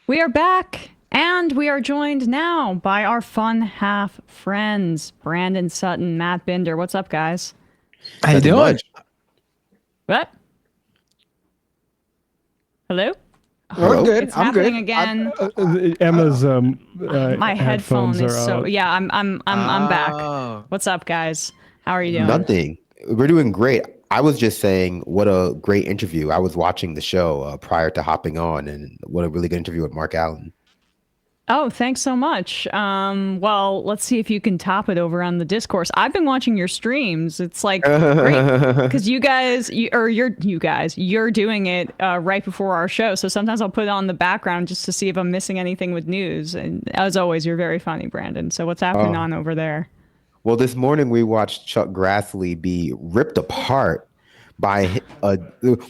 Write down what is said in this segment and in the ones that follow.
We are back, and we are joined now by our fun half friends, Brandon Sutton, Matt Binder. What's up, guys? How you doing? What? Hello? We're good. It's I'm happening good. again. Emma's My headphone is so. out. Yeah, I'm back. What's up, guys? How are you doing? Nothing. We're doing great. I was just saying what a great interview. I was watching the show prior to hopping on, and what a really good interview with Mark Allen. Oh, thanks so much. Well, let's see if you can top it over on the discourse. I've been watching your streams. It's like great because you're doing it right before our show. So sometimes I'll put it on the background just to see if I'm missing anything with news. And as always, you're very funny, Brandon. So what's happening on over there? Well, this morning we watched Chuck Grassley be ripped apart by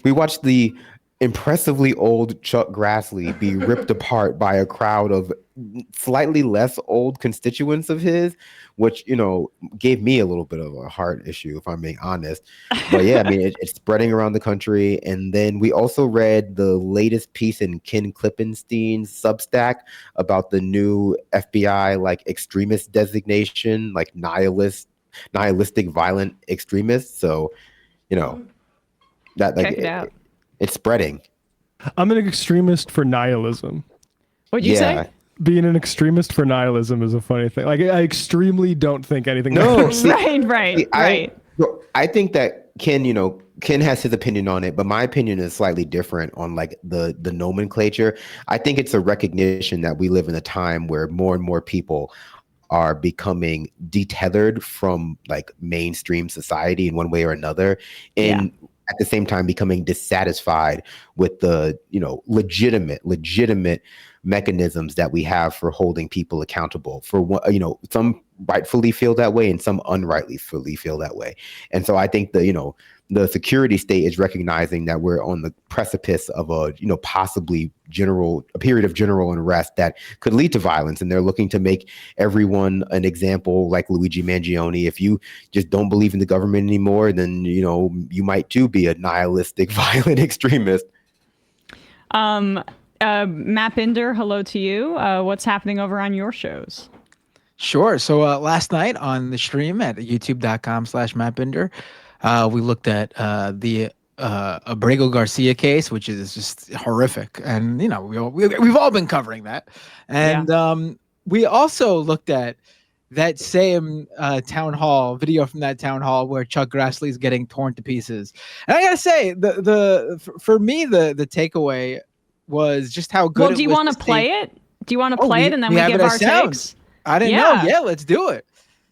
we watched the impressively old Chuck Grassley be ripped apart by a crowd of slightly less old constituents of his, which, gave me a little bit of a heart issue, if I'm being honest. But yeah, I mean, it's spreading around the country. And then we also read the latest piece in Ken Klippenstein's Substack about the new FBI, extremist designation, nihilistic violent extremists. So, Check it out. It's spreading. I'm an extremist for nihilism. What'd you say? Being an extremist for nihilism is a funny thing. I extremely don't think anything matters. Right. I think that Ken has his opinion on it, but my opinion is slightly different on the nomenclature. I think it's a recognition that we live in a time where more and more people are becoming detethered from mainstream society in one way or another. And at the same time becoming dissatisfied with the, legitimate mechanisms that we have for holding people accountable for what, some rightfully feel that way and some unrightfully feel that way. And so I think the security state is recognizing that we're on the precipice of a, possibly a period of general unrest that could lead to violence. And they're looking to make everyone an example like Luigi Mangione. If you just don't believe in the government anymore, then, you might too be a nihilistic, violent extremist. Matt Binder, hello to you. What's happening over on your shows? Sure. So last night on the stream at youtube.com/MattBinder, we looked at the Abrego Garcia case, which is just horrific. And, we've all been covering that. And we also looked at that same town hall video from that town hall where Chuck Grassley is getting torn to pieces. And I got to say, for me, the takeaway was just how good it was. Do you want to play it? Do you want to play it and then we give our takes? I didn't know. Yeah, let's do it.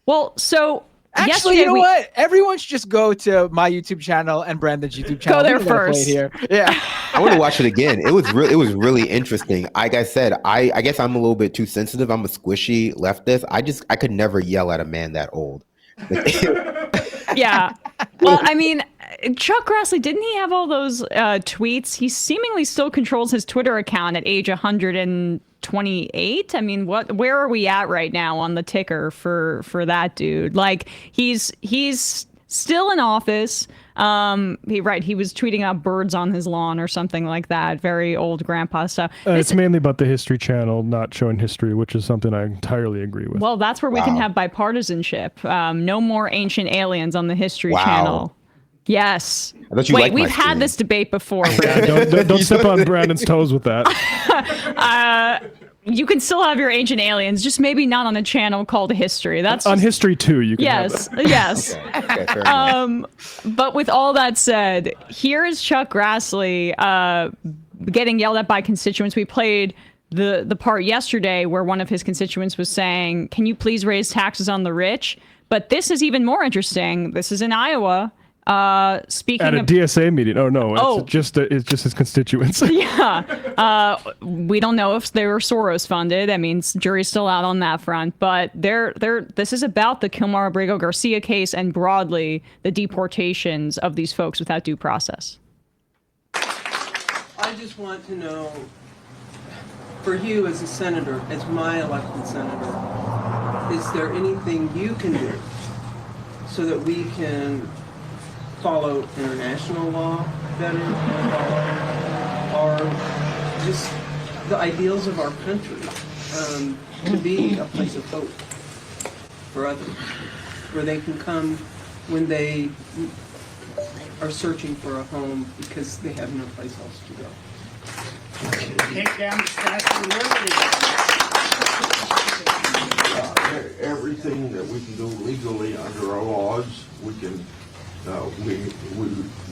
Well, so actually, you know what? Everyone should just go to my YouTube channel and Brandon's YouTube channel. Go there first. Here. Yeah. I want to watch it again. It was really interesting. Like I said, I guess I'm a little bit too sensitive. I'm a squishy leftist. I could never yell at a man that old. Yeah. Well, I mean, Chuck Grassley, didn't he have all those tweets? He seemingly still controls his Twitter account at age 128. I mean, where are we at right now on the ticker for that dude? Like, he's still in office. He was tweeting out birds on his lawn or something like that. Very old grandpa stuff. It's mainly about the History Channel not showing history, which is something I entirely agree with. Well, that's where we can have bipartisanship. No more ancient aliens on the History Channel. Yes. Wait, we've had this debate before. Don't step on Brandon's toes with that. You can still have your ancient aliens, just maybe not on a channel called History. That's on History 2. You can. Yes. Okay, but with all that said, here is Chuck Grassley getting yelled at by constituents. We played the part yesterday where one of his constituents was saying, "Can you please raise taxes on the rich?" But this is even more interesting. This is in Iowa. Speaking at a DSA meeting. Oh no, it's just his constituents. Yeah. We don't know if they were Soros funded. I mean, jury's still out on that front, but this is about the Kilmar Abrego Garcia case and broadly the deportations of these folks without due process. I just want to know, for you as a senator, as my elected senator, is there anything you can do so that we can follow international law better, or just the ideals of our country to be a place of hope for others, where they can come when they are searching for a home because they have no place else to go. Take down the Statue of Liberty. Everything that we can do legally under our laws, we can.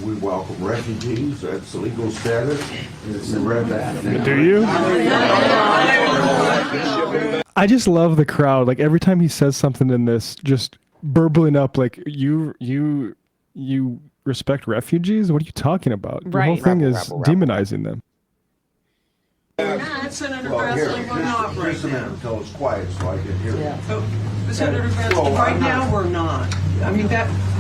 We welcome refugees. That's legal status. We read that. Do you? I just love the crowd. Like every time he says something in this, just burbling up like you respect refugees? What are you talking about? The whole Right. thing is Rabble. demonizing them. Senator Well, here, Grassley, we're not right just a minute now. until it's quiet so I can hear you. So, Senator Grassley, right now we're not. I mean,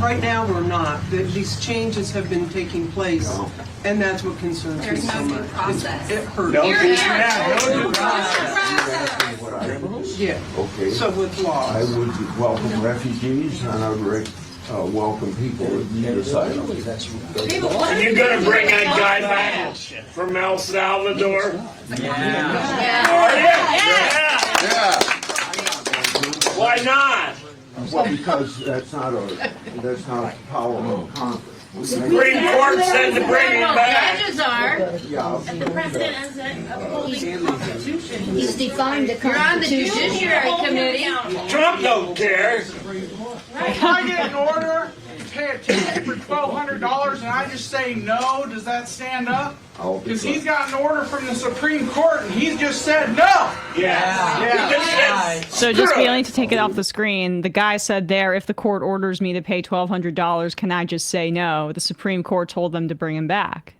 right now we're not. These changes have been taking place, and that's what concerns me There's so no due much. process. It hurts. No Here, due here. process. No due That's what I Yeah. Okay. So with I laws. would welcome refugees and I would welcome people that need asylum. Are you gonna bring that guy back from El Salvador? Yeah. Are you? Yeah. Why not? Well, because that's not power of Congress. Supreme Court said to bring him back. Judges are. Yeah. The president isn't upholding the Constitution. He's defined the You're on the Constitution. Judiciary Committee. Trump don't care. If I get an order to pay a ticket for $1,200 and I just say no, does that stand up? Because he's got an order from the Supreme Court and he's just said no. Yeah. So just failing to take it off the screen, the guy said there, if the court orders me to pay $1,200, can I just say no? The Supreme Court told them to bring him back.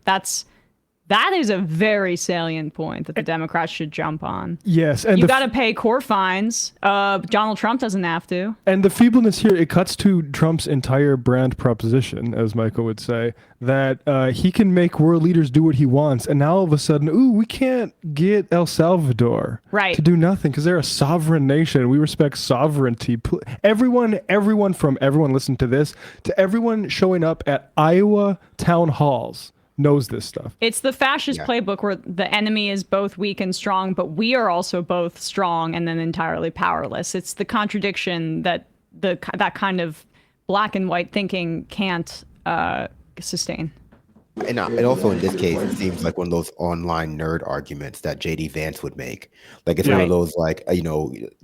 That is a very salient point that the Democrats should jump on. Yes, and You got to pay court fines. Donald Trump doesn't have to. And the feebleness here, it cuts to Trump's entire brand proposition, as Michael would say, that he can make world leaders do what he wants. And now all of a sudden, we can't get El Salvador Right. to do nothing because they're a sovereign nation. We respect sovereignty. Everyone listen to this, to everyone showing up at Iowa town halls knows this stuff. It's the fascist playbook where the enemy is both weak and strong, but we are also both strong and then entirely powerless. It's the contradiction that that kind of black and white thinking can't sustain. And also in this case, it seems like one of those online nerd arguments that JD Vance would make. Like it's one of those like,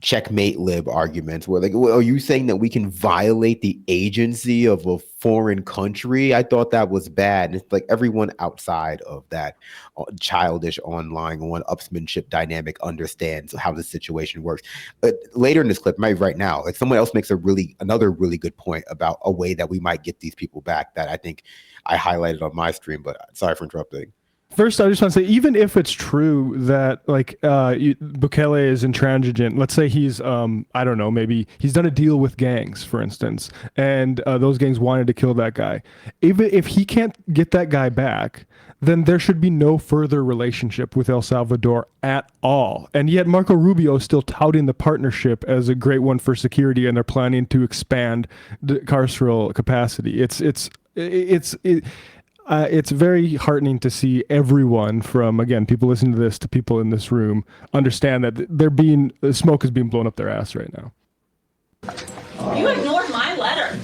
checkmate lib arguments where like, well, are you saying that we can violate the agency of a foreign country? I thought that was bad. And it's like everyone outside of that childish online one-upsmanship dynamic understands how the situation works. But later in this clip, maybe right now, like someone else makes another really good point about a way that we might get these people back that I think I highlighted on my stream, but sorry for interrupting. First, I just want to say, even if it's true that like Bukele is intransigent, let's say he's, I don't know, maybe he's done a deal with gangs, for instance, and those gangs wanted to kill that guy. Even if he can't get that guy back, then there should be no further relationship with El Salvador at all. And yet Marco Rubio is still touting the partnership as a great one for security, and they're planning to expand the carceral capacity. It's very heartening to see everyone, from again people listening to this to people in this room, understand that the smoke is being blown up their ass right now. You ignored my letter.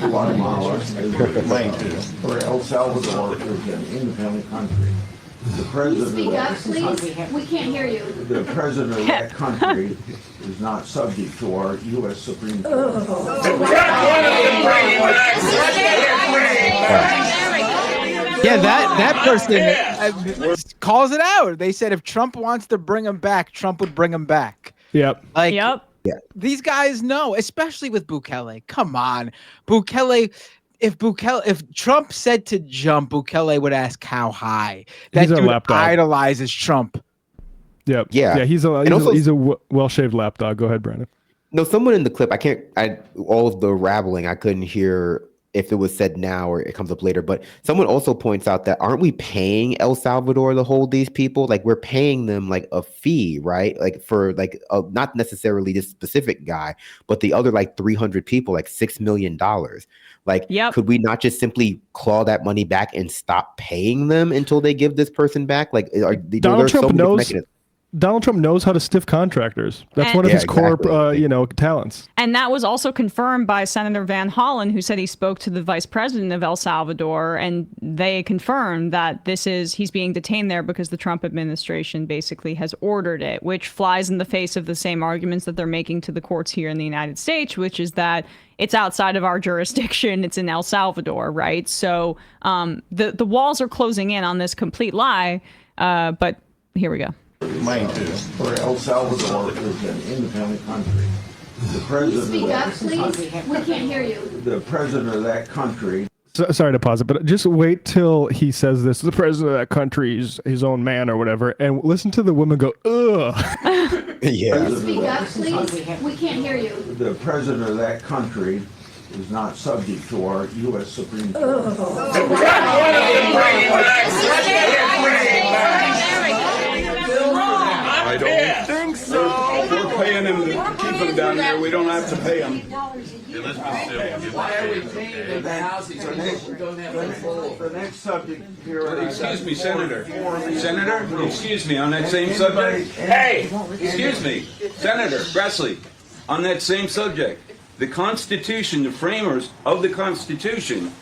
Guatemala or El Salvador is an independent country. The president Speak up, please. We can't hear you. The president of that country is not subject to our U.S. Supreme Court. Yeah, that person calls it out. They said if Trump wants to bring him back, Trump would bring him back. Yep. Like, Yep. these guys know, especially with Bukele. Come on, Bukele. If Trump said to jump, Bukele would ask how high. That He's a dude lapdog. idolizes Trump. Yep. Yeah. He's a well-shaved lapdog. Go ahead, Brandon. No, someone in the clip, all of the rabbling, I couldn't hear if it was said now or it comes up later. But someone also points out that aren't we paying El Salvador to hold these people? Like we're paying them like a fee, right? Like for like not necessarily this specific guy, but the other like 300 people, like $6 million. Like, could we not just simply claw that money back and stop paying them until they give this person back? Like, Donald Trump knows. Donald Trump knows how to stiff contractors. That's one of his core, talents. And that was also confirmed by Senator Van Hollen, who said he spoke to the vice president of El Salvador, and they confirmed that he's being detained there because the Trump administration basically has ordered it, which flies in the face of the same arguments that they're making to the courts here in the United States, which is that it's outside of our jurisdiction. It's in El Salvador, right? So the walls are closing in on this complete lie. But here we go. For El Salvador is an independent country. The president. Speak up, please. We can't hear you. The president of that country. Sorry to pause it, but just wait till he says this. The president of that country is his own man or whatever, and listen to the woman go, ugh. Yeah. Speak up, please. We can't hear you. The president of that country is not subject to our U.S. Supreme Court. I don't think so. We're paying him to keep him down there. We don't have to pay him. Why are we paying the houses or we don't have control? The next subject here. Excuse me, Senator. Senator, excuse me, on that same subject. Hey, excuse me, Senator Grassley, on that same subject. The Constitution, the framers of the Constitution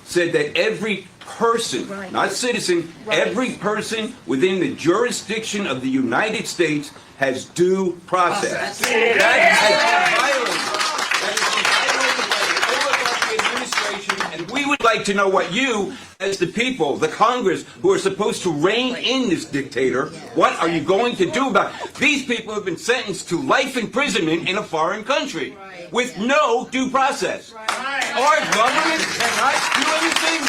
said that every person, not citizen, every person within the jurisdiction of the United States has due process. And we would like to know what you, as the people, the Congress, who are supposed to rein in this dictator, what are you going to do about it? These people have been sentenced to life imprisonment in a foreign country with no due process. Our government cannot do anything.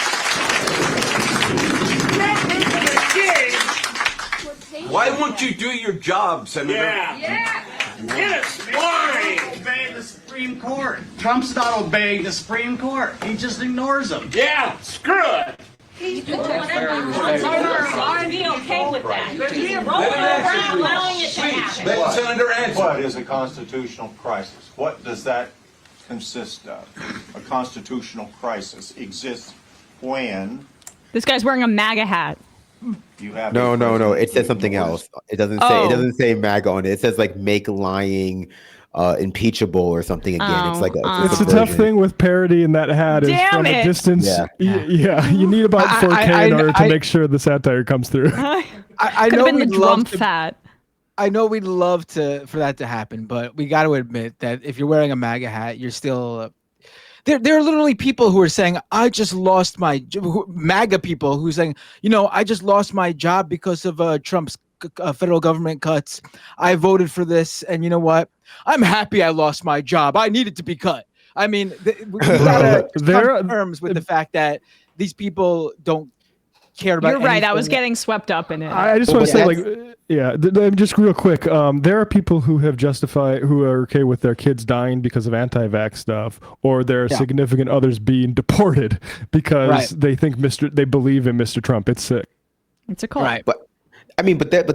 Why won't you do your job, Senator? Yeah. Get us. Why? Obeying the Supreme Court. Trump's not obeying the Supreme Court. He just ignores them. Yeah, screw it. He's doing whatever he wants. I'd be okay with that. He's rolling around allowing it to happen. Let the Senator answer. What is a constitutional crisis? What does that consist of? A constitutional crisis exists when This guy's wearing a MAGA hat. you have No. It says something else. It doesn't say. It doesn't say MAGA on it. It says like make lying impeachable or something again. It's like it's a tough thing with parody in that hat is Damn from it. a distance. Yeah, you need about 4K in order to make sure the satire comes through. I Could know have been the we'd drum love to, fat. I know we'd love for that to happen, but we got to admit that if you're wearing a MAGA hat, you're still. There are literally people who are saying, I just lost my MAGA people who are saying, I just lost my job because of Trump's federal government cuts. I voted for this. And you know what? I'm happy I lost my job. I needed to be cut. I mean, we got to come to terms with the fact that these people don't care about You're right. I anything. was getting swept up in it. I just want to say, just real quick, there are people who who are okay with their kids dying because of anti-vax stuff, or there are significant others being deported because they think they believe in Mr. Trump. It's sick. It's a cult. Right. But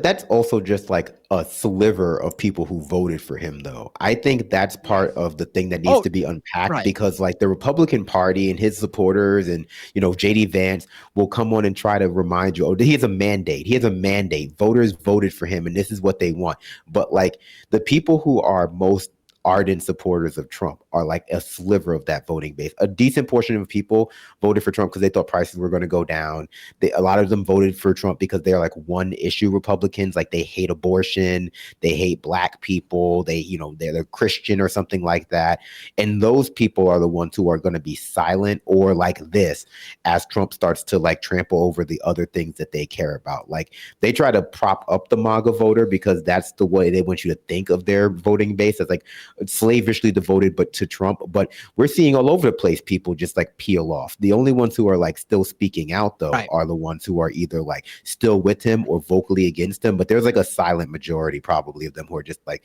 that's also just like a sliver of people who voted for him, though. I think that's part of the thing that needs to be unpacked because like the Republican Party and his supporters and, JD Vance will come on and try to remind you, he has a mandate. He has a mandate. Voters voted for him and this is what they want. But like the people who are most ardent supporters of Trump are like a sliver of that voting base. A decent portion of people voted for Trump because they thought prices were going to go down. A lot of them voted for Trump because they're like one issue Republicans, like they hate abortion, they hate black people, they're Christian or something like that. And those people are the ones who are going to be silent or like this as Trump starts to like trample over the other things that they care about. Like they try to prop up the MAGA voter because that's the way they want you to think of their voting base as like slavishly devoted but to Trump. But we're seeing all over the place people just like peel off. The only ones who are like still speaking out though are the ones who are either like still with him or vocally against him. But there's like a silent majority probably of them who are just like,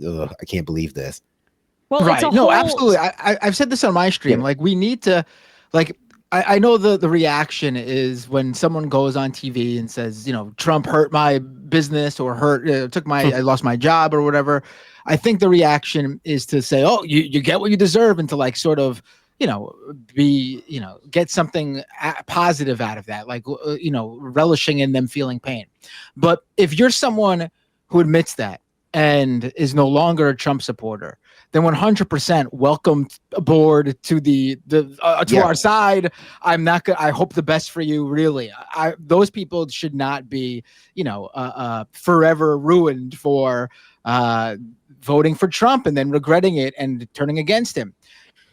I can't believe this. Well, right. it's a No, whole... absolutely. I've said this on my stream. Yeah. Like, we need to, like, I know the reaction is when someone goes on TV and says, you know, Trump hurt my business or I lost my job or whatever. I think the reaction is to say, oh, you get what you deserve, and to like sort of, you know, get something positive out of that, like, you know, relishing in them feeling pain. But if you're someone who admits that and is no longer a Trump supporter, then 100% welcome aboard to our side. I'm not gonna. I hope the best for you. Really, those people should not be, you know, forever ruined for voting for Trump and then regretting it and turning against him.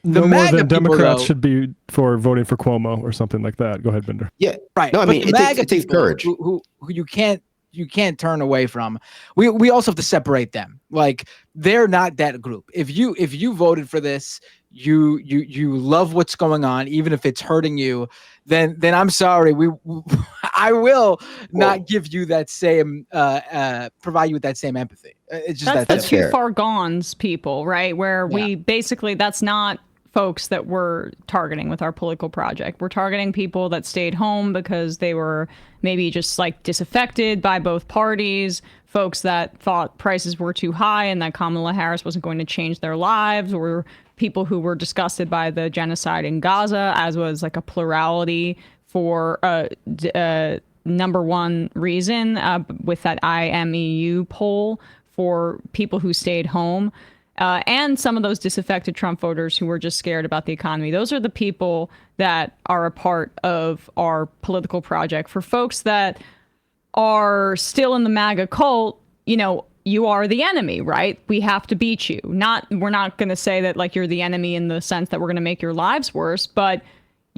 No more than Democrats though, should be for voting for Cuomo or something like that. Go ahead, Bender. Yeah, right. No, I but mean, it takes courage. Who you can't turn away from. We also have to separate them. Like, they're not that group. If you voted for this, you love what's going on, even if it's hurting you, then I'm sorry. I will not give you that same provide you with that same empathy. It's just that's fair. too far gone's people, right? Where we basically, that's not folks that we're targeting with our political project. We're targeting people that stayed home because they were maybe just like disaffected by both parties, folks that thought prices were too high and that Kamala Harris wasn't going to change their lives, or people who were disgusted by the genocide in Gaza, as was like a plurality for number one reason with that IMEU poll for people who stayed home. And some of those disaffected Trump voters who were just scared about the economy. Those are the people that are a part of our political project. For folks that are still in the MAGA cult, you know, you are the enemy, right? We have to beat you. We're not going to say that like you're the enemy in the sense that we're going to make your lives worse, but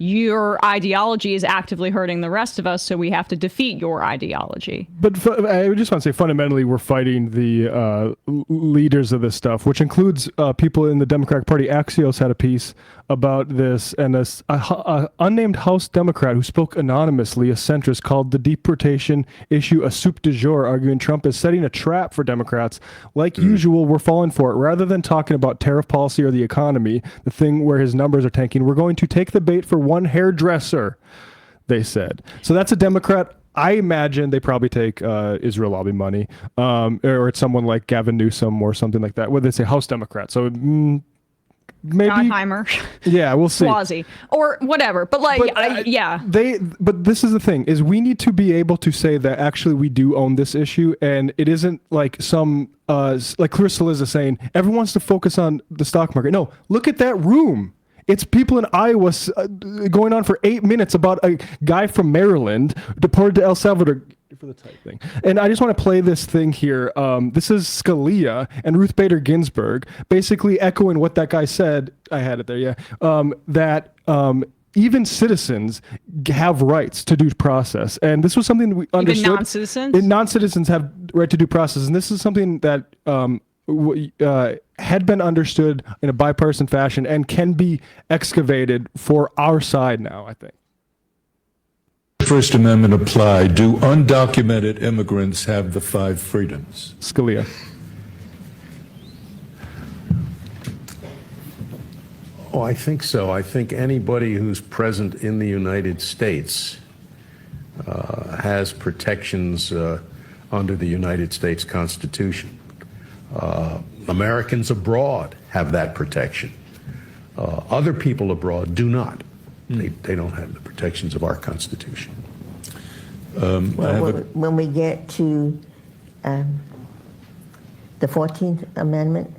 your ideology is actively hurting the rest of us, so we have to defeat your ideology. But I just want to say, fundamentally, we're fighting the leaders of this stuff, which includes people in the Democratic Party. Axios had a piece about this, and a unnamed House Democrat who spoke anonymously, a centrist, called the deportation issue a soup du jour, arguing Trump is setting a trap for Democrats. Like usual, we're falling for it. Rather than talking about tariff policy or the economy, the thing where his numbers are tanking, we're going to take the bait for one hairdresser, they said. So that's a Democrat. I imagine they probably take Israel lobby money, or it's someone like Gavin Newsom or something like that. What they say, House Democrat. So maybe Gottheimer. Yeah, we'll see. Swazi or whatever. But like, But this is the thing: is we need to be able to say that actually we do own this issue, and it isn't like some like Clarissa Liz is saying everyone wants to focus on the stock market. No, look at that room. It's people in Iowa going on for 8 minutes about a guy from Maryland deported to El Salvador for the type thing. And I just want to play this thing here. This is Scalia and Ruth Bader Ginsburg basically echoing what that guy said. I had it there, yeah. That even citizens have rights to due process. And this was something that we understood. Even non-citizens? Non-citizens have right to due process. And this is something that had been understood in a bipartisan fashion and can be excavated for our side now, I think. First Amendment apply. Do undocumented immigrants have the 5 freedoms? Scalia. Oh, I think so. I think anybody who's present in the United States has protections under the United States Constitution. Americans abroad have that protection. Other people abroad do not. They don't have the protections of our Constitution. When we get to the 14th Amendment,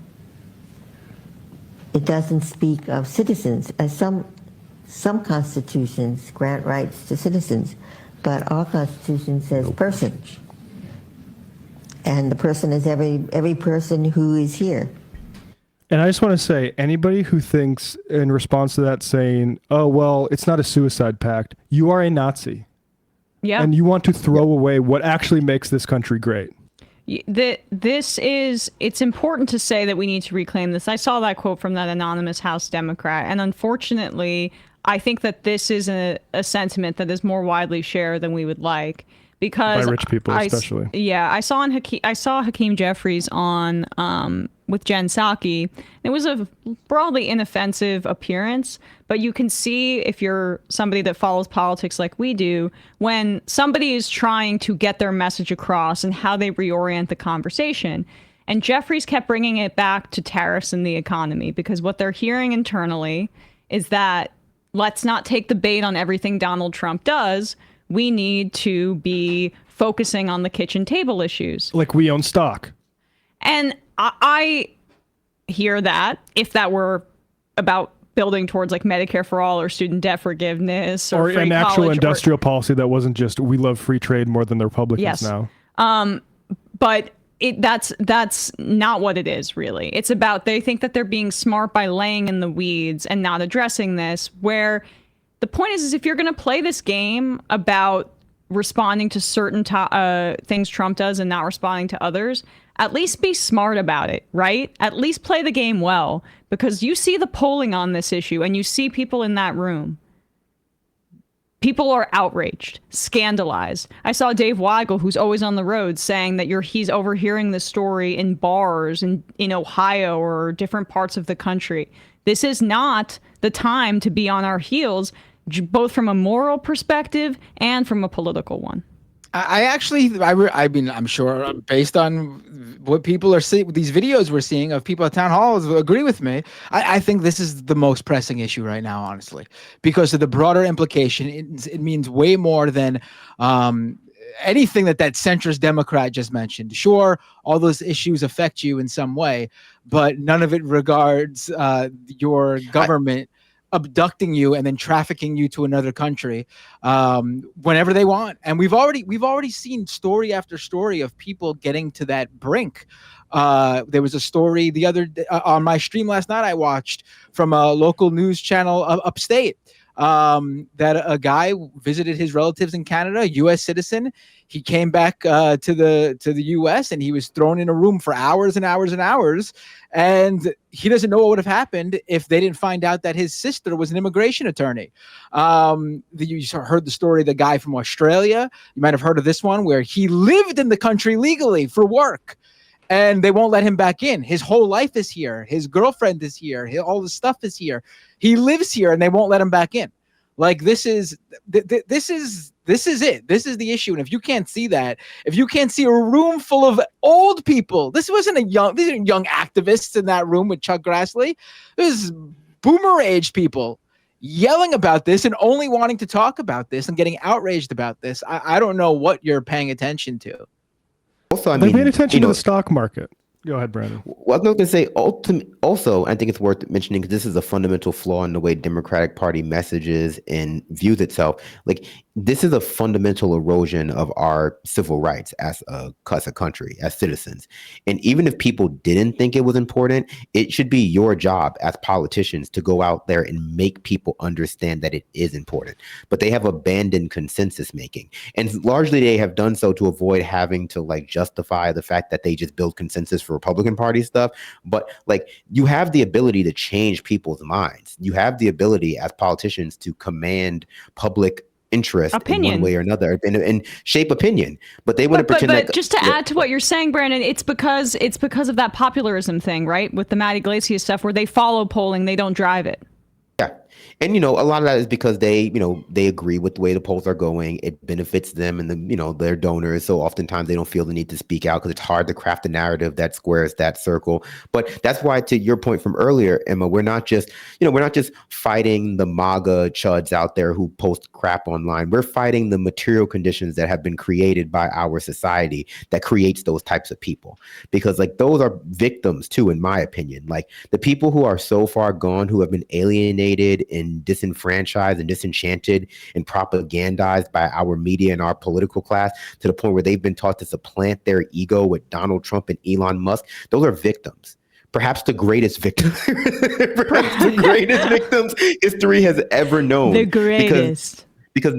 it doesn't speak of citizens. Some constitutions grant rights to citizens, but our Constitution says persons. And the person is every person who is here. And I just want to say, anybody who thinks in response to that saying, oh, well, it's not a suicide pact, you are a Nazi. Yeah. And you want to throw away what actually makes this country great. It's important to say that we need to reclaim this. I saw that quote from that anonymous House Democrat. And unfortunately, I think that this is a sentiment that is more widely shared than we would like. Because by rich people, especially. I saw Hakeem Jeffries on with Jen Psaki. It was a broadly inoffensive appearance, but you can see, if you're somebody that follows politics like we do, when somebody is trying to get their message across and how they reorient the conversation. And Jeffries kept bringing it back to tariffs and the economy, because what they're hearing internally is that let's not take the bait on everything Donald Trump does. We need to be focusing on the kitchen table issues. Like we own stock. And I hear that if that were about building towards like Medicare for all or student debt forgiveness or free an actual college industrial policy that wasn't just we love free trade more than the Republicans now. But that's not what it is, really. It's about, they think that they're being smart by laying in the weeds and not addressing this, where the point is if you're going to play this game about responding to certain things Trump does and not responding to others, at least be smart about it, right? At least play the game well, because you see the polling on this issue and you see people in that room. People are outraged, scandalized. I saw Dave Weigel, who's always on the road, saying that he's overhearing this story in bars in Ohio or different parts of the country. This is not the time to be on our heels, both from a moral perspective and from a political one. I mean, I'm sure based on what people are seeing, these videos we're seeing of people at town halls agree with me. I think this is the most pressing issue right now, honestly, because of the broader implication. It means way more than anything that centrist Democrat just mentioned. Sure, all those issues affect you in some way, but none of it regards your government abducting you and then trafficking you to another country whenever they want. And we've already seen story after story of people getting to that brink. There was a story the other day, on my stream last night I watched from a local news channel upstate, that a guy visited his relatives in Canada, a U.S. citizen. He came back to the U.S. and he was thrown in a room for hours and hours and hours. And he doesn't know what would have happened if they didn't find out that his sister was an immigration attorney. You heard the story of the guy from Australia. You might have heard of this one where he lived in the country legally for work, and they won't let him back in. His whole life is here. His girlfriend is here. All the stuff is here. He lives here, and they won't let him back in. Like, this is it. This is the issue. And if you can't see that, if you can't see a room full of old people, these aren't young activists in that room with Chuck Grassley. This is boomer age people yelling about this and only wanting to talk about this and getting outraged about this. I don't know what you're paying attention to. Also, They paid attention to the stock market. Go ahead, Brandon. Well, I was going to say, also, I think it's worth mentioning, because this is a fundamental flaw in the way Democratic Party messages and views itself. Like, this is a fundamental erosion of our civil rights as a country, as citizens. And even if people didn't think it was important, it should be your job as politicians to go out there and make people understand that it is important. But they have abandoned consensus making. And largely they have done so to avoid having to justify the fact that they just build consensus for Republican Party stuff. But you have the ability to change people's minds. You have the ability as politicians to command public interest in one way or another and shape opinion. But they want to pretend but just to add to what you're saying, Brandon, it's because of that popularism thing, right? With the Matt Iglesias stuff, where they follow polling, they don't drive it. Yeah. And, a lot of that is because they agree with the way the polls are going. It benefits them and their donors. So oftentimes they don't feel the need to speak out because it's hard to craft a narrative that squares that circle. But that's why, to your point from earlier, Emma, we're not just fighting the MAGA chuds out there who post crap online. We're fighting the material conditions that have been created by our society that creates those types of people. Because those are victims too, in my opinion. The people who are so far gone, who have been alienated and disenfranchised and disenchanted and propagandized by our media and our political class to the point where they've been taught to supplant their ego with Donald Trump and Elon Musk. Those are victims. Perhaps the greatest victim. Perhaps the greatest victims history has ever known. The greatest. Because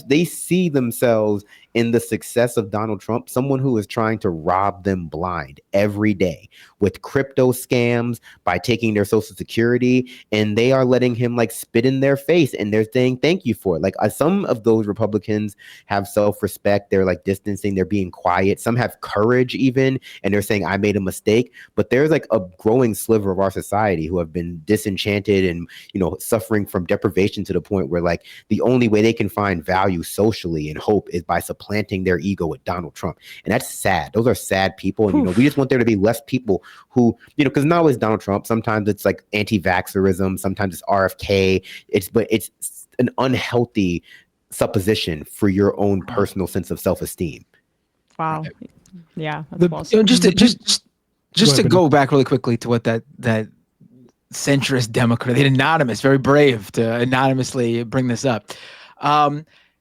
they see themselves in the success of Donald Trump, someone who is trying to rob them blind every day with crypto scams by taking their social security, and they are letting him like spit in their face and they're saying thank you for it. Like some of those Republicans have self-respect. They're like distancing, they're being quiet. Some have courage even, and they're saying I made a mistake. But there's like a growing sliver of our society who have been disenchanted and, you know, suffering from deprivation to the point where like the only way they can find value socially and hope is by supplanting their ego with Donald Trump. And that's sad. Those are sad people. And, you know, we just want there to be less people who, you know, because not always Donald Trump. Sometimes it's like anti-vaxxerism. Sometimes it's RFK. But it's an unhealthy supposition for your own personal sense of self-esteem. Wow. Yeah. That's well You know, just to ahead, go back really quickly to what that centrist Democrat, the anonymous, very brave to anonymously bring this up.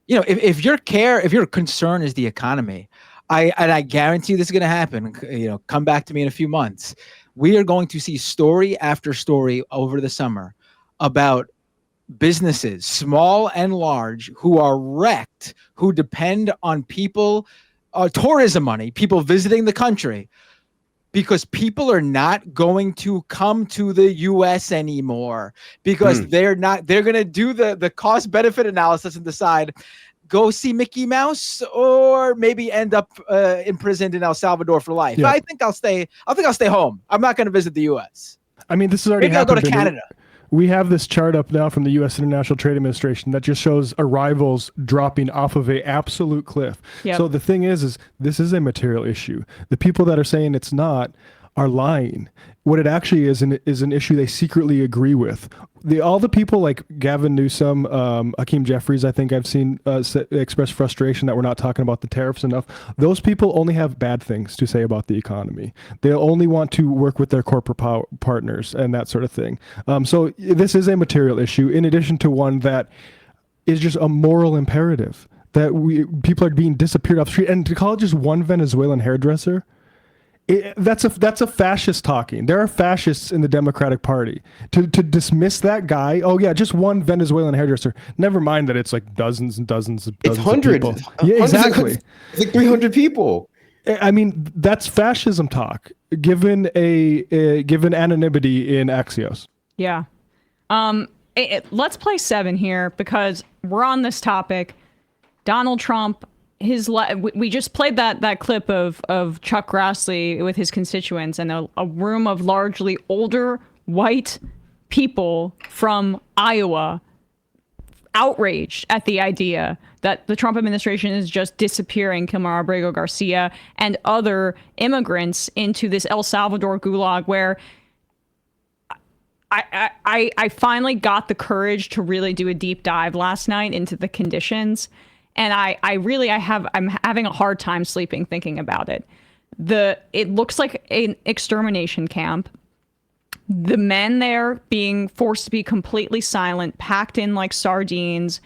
You know, if your concern is the economy, I guarantee you this is going to happen. You know, come back to me in a few months. We are going to see story after story over the summer about businesses, small and large, who are wrecked, who depend on people, tourism money, people visiting the country, because people are not going to come to the U.S. anymore because they're going to do the cost benefit analysis and decide, go see Mickey Mouse or maybe end up imprisoned in El Salvador for life. Yeah. I think I'll stay home. I'm not going to visit the U.S. I mean, this has already Maybe I'll go happened. to Canada. We have this chart up now from the U.S. International Trade Administration that just shows arrivals dropping off of a absolute cliff. Yep. So the thing is this is a material issue. The people that are saying it's not are lying. What it actually is an issue they secretly agree with. All the people like Gavin Newsom, Hakeem Jeffries, I think I've seen express frustration that we're not talking about the tariffs enough. Those people only have bad things to say about the economy. They only want to work with their corporate partners and that sort of thing. So this is a material issue, in addition to one that is just a moral imperative that people are being disappeared off the street. And to call it just one Venezuelan hairdresser, that's a fascist talking. There are fascists in the Democratic Party. To dismiss that guy, oh yeah, just one Venezuelan hairdresser. Never mind that it's like dozens and dozens of It's hundreds. of people. Yeah, exactly. It's like 300 people. I mean, that's fascism talk, given anonymity in Axios. Yeah. Let's play 7 here because we're on this topic. Donald Trump, we just played that clip of Chuck Grassley with his constituents and a room of largely older white people from Iowa outraged at the idea that the Trump administration is just disappearing Kilmar Abrego Garcia and other immigrants into this El Salvador gulag where I finally got the courage to really do a deep dive last night into the conditions. And I'm having a hard time sleeping thinking about it. It looks like an extermination camp. The men there being forced to be completely silent, packed in like sardines,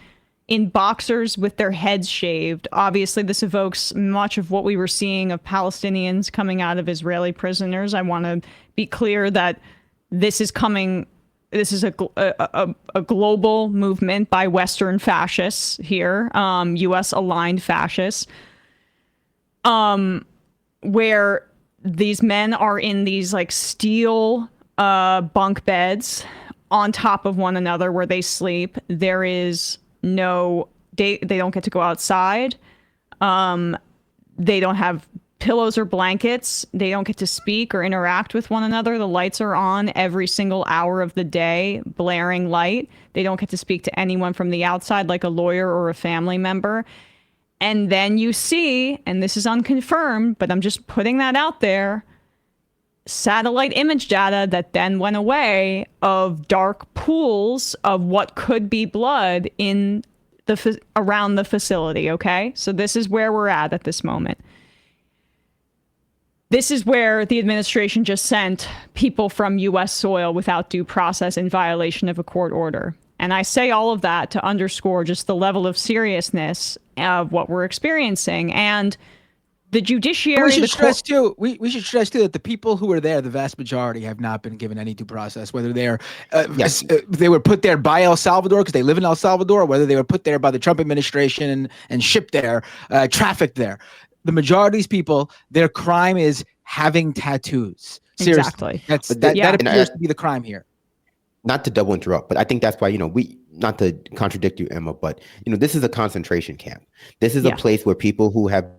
in boxers with their heads shaved. Obviously, this evokes much of what we were seeing of Palestinians coming out of Israeli prisoners. I want to be clear that this is coming. This is a global movement by Western fascists here, U.S. aligned fascists, where these men are in these like steel bunk beds on top of one another where they sleep. There is they don't get to go outside. They don't have pillows or blankets. They don't get to speak or interact with one another. The lights are on every single hour of the day, blaring light. They don't get to speak to anyone from the outside like a lawyer or a family member. And then you see, and this is unconfirmed, but I'm just putting that out there, satellite image data that then went away of dark pools of what could be blood in around the facility, okay? So this is where we're at this moment. This is where the administration just sent people from U.S. soil without due process in violation of a court order. And I say all of that to underscore just the level of seriousness of what we're experiencing. And the judiciary. We should stress too. We should stress too that the people who were there, the vast majority, have not been given any due process. Whether they're they were put there by El Salvador because they live in El Salvador, or whether they were put there by the Trump administration and shipped there, trafficked there. The majority of these people, their crime is having tattoos. Seriously, exactly. That appears to be the crime here. Not to double interrupt, but I think that's why, not to contradict you, Emma, but, this is a concentration camp. This is a place where people who have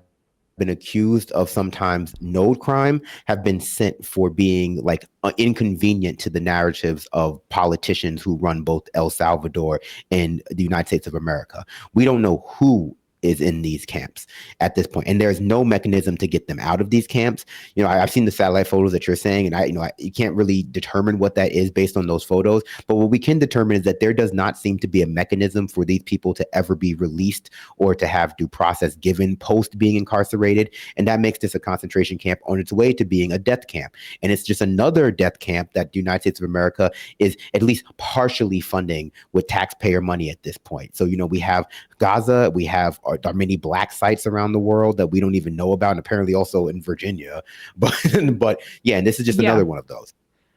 been accused of sometimes no crime have been sent for being like inconvenient to the narratives of politicians who run both El Salvador and the United States of America. We don't know who is in these camps at this point, and there's no mechanism to get them out of these camps. I've seen the satellite photos that you're saying, and you can't really determine what that is based on those photos. But what we can determine is that there does not seem to be a mechanism for these people to ever be released or to have due process given post being incarcerated, and that makes this a concentration camp on its way to being a death camp. And it's just another death camp that the United States of America is at least partially funding with taxpayer money at this point. So we have Gaza, we have our many black sites around the world that we don't even know about, and apparently also in Virginia. But yeah, and this is just another one of those.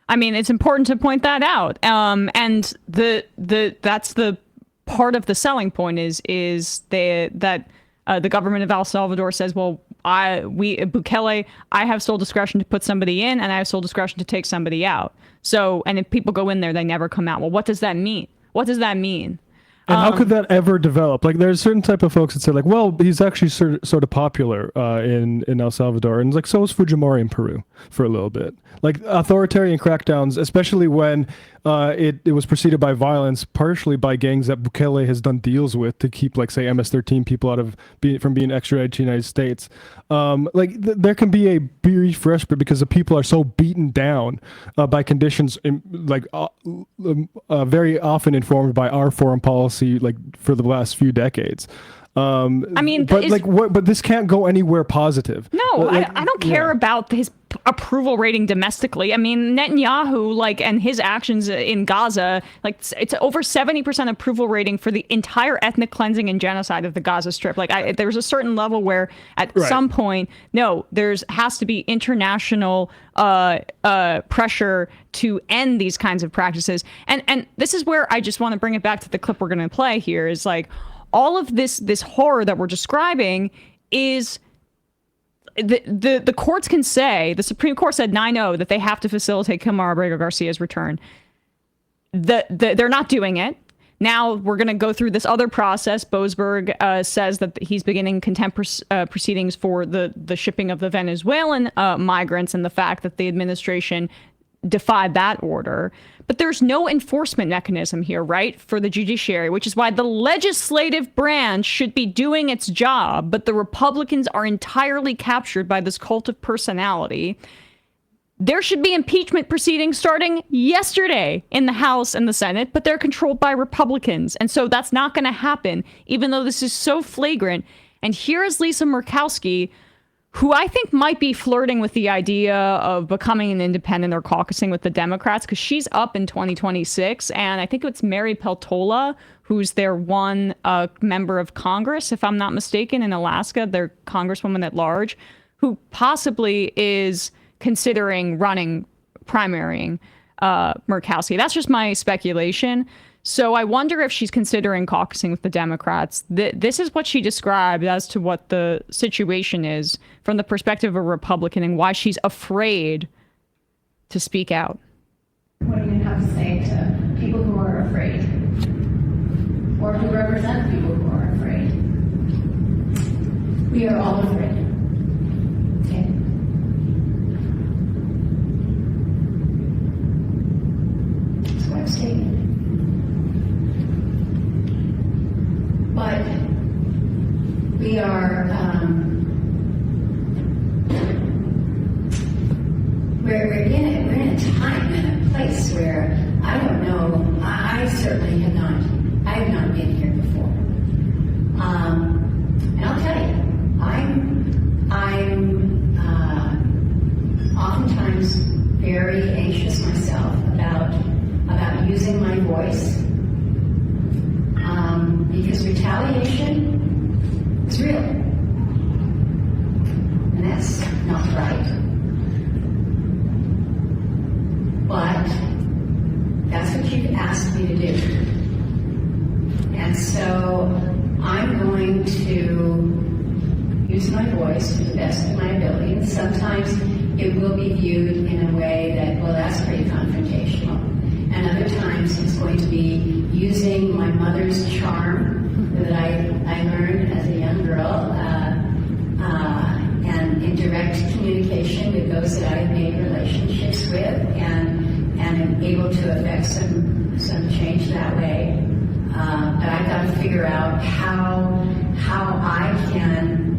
I mean, it's important to point that out. And that's the part of the selling point is that the government of El Salvador says, well, Bukele, I have sole discretion to put somebody in, and I have sole discretion to take somebody out. So, and if people go in there, they never come out. Well, what does that mean? What does that mean? And how could that ever develop? Like, there's certain type of folks that say, like, well, he's actually sort of popular in El Salvador, and like so was Fujimori in Peru for a little bit. Like authoritarian crackdowns, especially when it was preceded by violence, partially by gangs that Bukele has done deals with to keep, like, say, MS-13 people from being extradited to the United States. There can be a brief respite because the people are so beaten down by conditions, very often informed by our foreign policy, like for the last few decades. But this can't go anywhere positive. No, I don't care about his approval rating domestically. I mean, Netanyahu, and his actions in Gaza, it's over 70% approval rating for the entire ethnic cleansing and genocide of the Gaza Strip. There's a certain level where at some point, has to be international pressure to end these kinds of practices. And this is where I just want to bring it back to the clip we're going to play here is all of this horror that we're describing is the courts can say, the Supreme Court said 9-0 that they have to facilitate Kilmar Abrego Garcia's return. They're not doing it. Now we're going to go through this other process. Boasberg says that he's beginning contempt proceedings for the shipping of the Venezuelan migrants and the fact that the administration defied that order. But there's no enforcement mechanism here, right, for the judiciary, which is why the legislative branch should be doing its job. But the Republicans are entirely captured by this cult of personality. There should be impeachment proceedings starting yesterday in the House and the Senate, but they're controlled by Republicans. And so that's not going to happen, even though this is so flagrant. And here is Lisa Murkowski, who I think might be flirting with the idea of becoming an independent or caucusing with the Democrats, because she's up in 2026. And I think it's Mary Peltola, who's their one member of Congress, if I'm not mistaken, in Alaska, their congresswoman at large, who possibly is considering primarying Murkowski. That's just my speculation. So I wonder if she's considering caucusing with the Democrats. This is what she described as to what the situation is from the perspective of a Republican and why she's afraid to speak out. What do you have to say to people who are afraid? Or who represent people who are afraid? We are all afraid. Okay? That's what I'm stating. But we are, we're in a time and a place where I don't know, I certainly have not been here before. And I'll tell you, I'm oftentimes very anxious myself about using my voice. Because retaliation is real. that's not right. But that's what you've asked me to do. And so I'm going to use my voice to the best of my ability. And sometimes it will be viewed in a way that, well, that's pretty confrontational. And other times it's going to be using my mother's charm that I learned as a young girl, and in direct communication with those that I've made relationships with, and am able to affect some change that way. But I've got to figure out how I can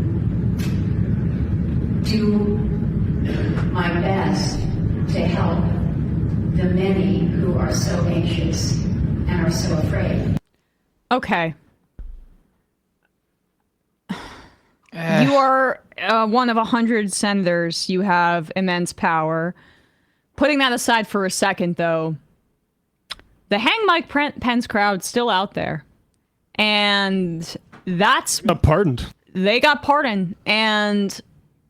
do my best to help the many who are so anxious and are so afraid. Okay. You are one of 100 senators. You have immense power. Putting that aside for a second, though, the Hang Mike Pence crowd's still out there. And that's... pardoned. They got pardoned. And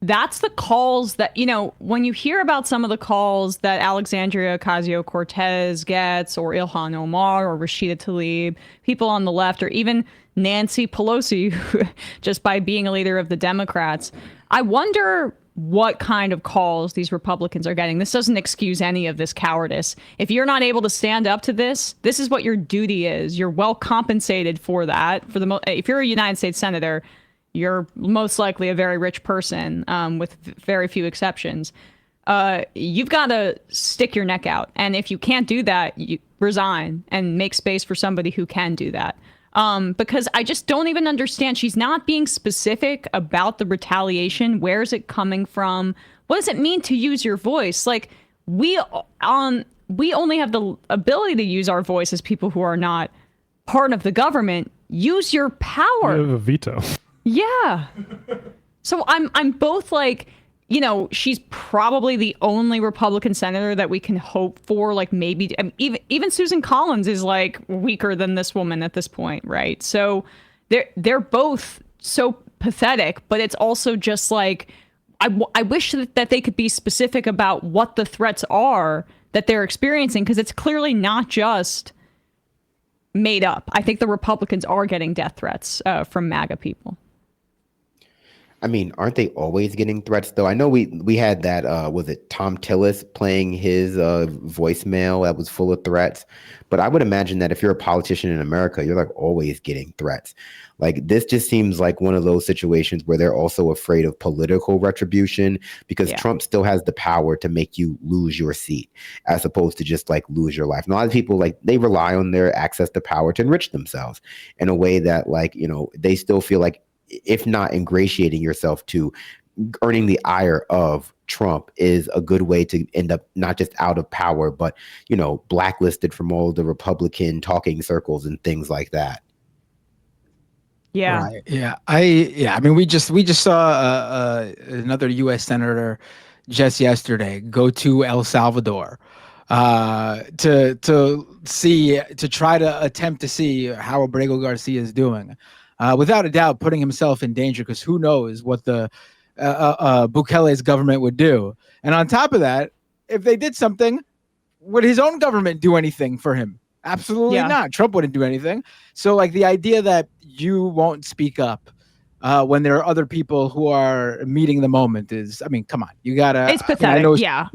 that's the calls that, you know, when you hear about some of the calls that Alexandria Ocasio-Cortez gets, or Ilhan Omar, or Rashida Tlaib, people on the left, or even Nancy Pelosi, just by being a leader of the Democrats, I wonder what kind of calls these Republicans are getting. This doesn't excuse any of this cowardice. If you're not able to stand up to this, this is what your duty is. You're well compensated for that. If you're a United States senator, you're most likely a very rich person, with very few exceptions. You've got to stick your neck out. And if you can't do that, you resign and make space for somebody who can do that. Because I just don't even understand. She's not being specific about the retaliation. Where is it coming from? What does it mean to use your voice? Like, we only have the ability to use our voice as people who are not part of the government. Use your power. You have a veto. Yeah. So I'm both like, you know, she's probably the only Republican senator that we can hope for. Like, maybe even Susan Collins is like weaker than this woman at this point, right? So they're both so pathetic, but it's also just like I wish that they could be specific about what the threats are that they're experiencing, because it's clearly not just made up. I think the Republicans are getting death threats from MAGA people. I mean, aren't they always getting threats, though? I know we had that, was it Tom Tillis playing his voicemail that was full of threats? But I would imagine that if you're a politician in America, you're like always getting threats. Like, this just seems like one of those situations where they're also afraid of political retribution, because Trump still has the power to make you lose your seat as opposed to just like lose your life. And a lot of people, like, they rely on their access to power to enrich themselves in a way that, like, you know, they still feel like, if not ingratiating yourself to earning the ire of Trump, is a good way to end up not just out of power, but, you know, blacklisted from all the Republican talking circles and things like that. Yeah. Right. Yeah. I mean, we just saw another U.S. senator just yesterday go to El Salvador to try to attempt to see how Abrego Garcia is doing. Without a doubt, putting himself in danger, because who knows what the Bukele's government would do. And on top of that, if they did something, would his own government do anything for him? Absolutely not. Trump wouldn't do anything. So, like, the idea that you won't speak up when there are other people who are meeting the moment is, I mean, come on. You gotta. It's pathetic. Yeah.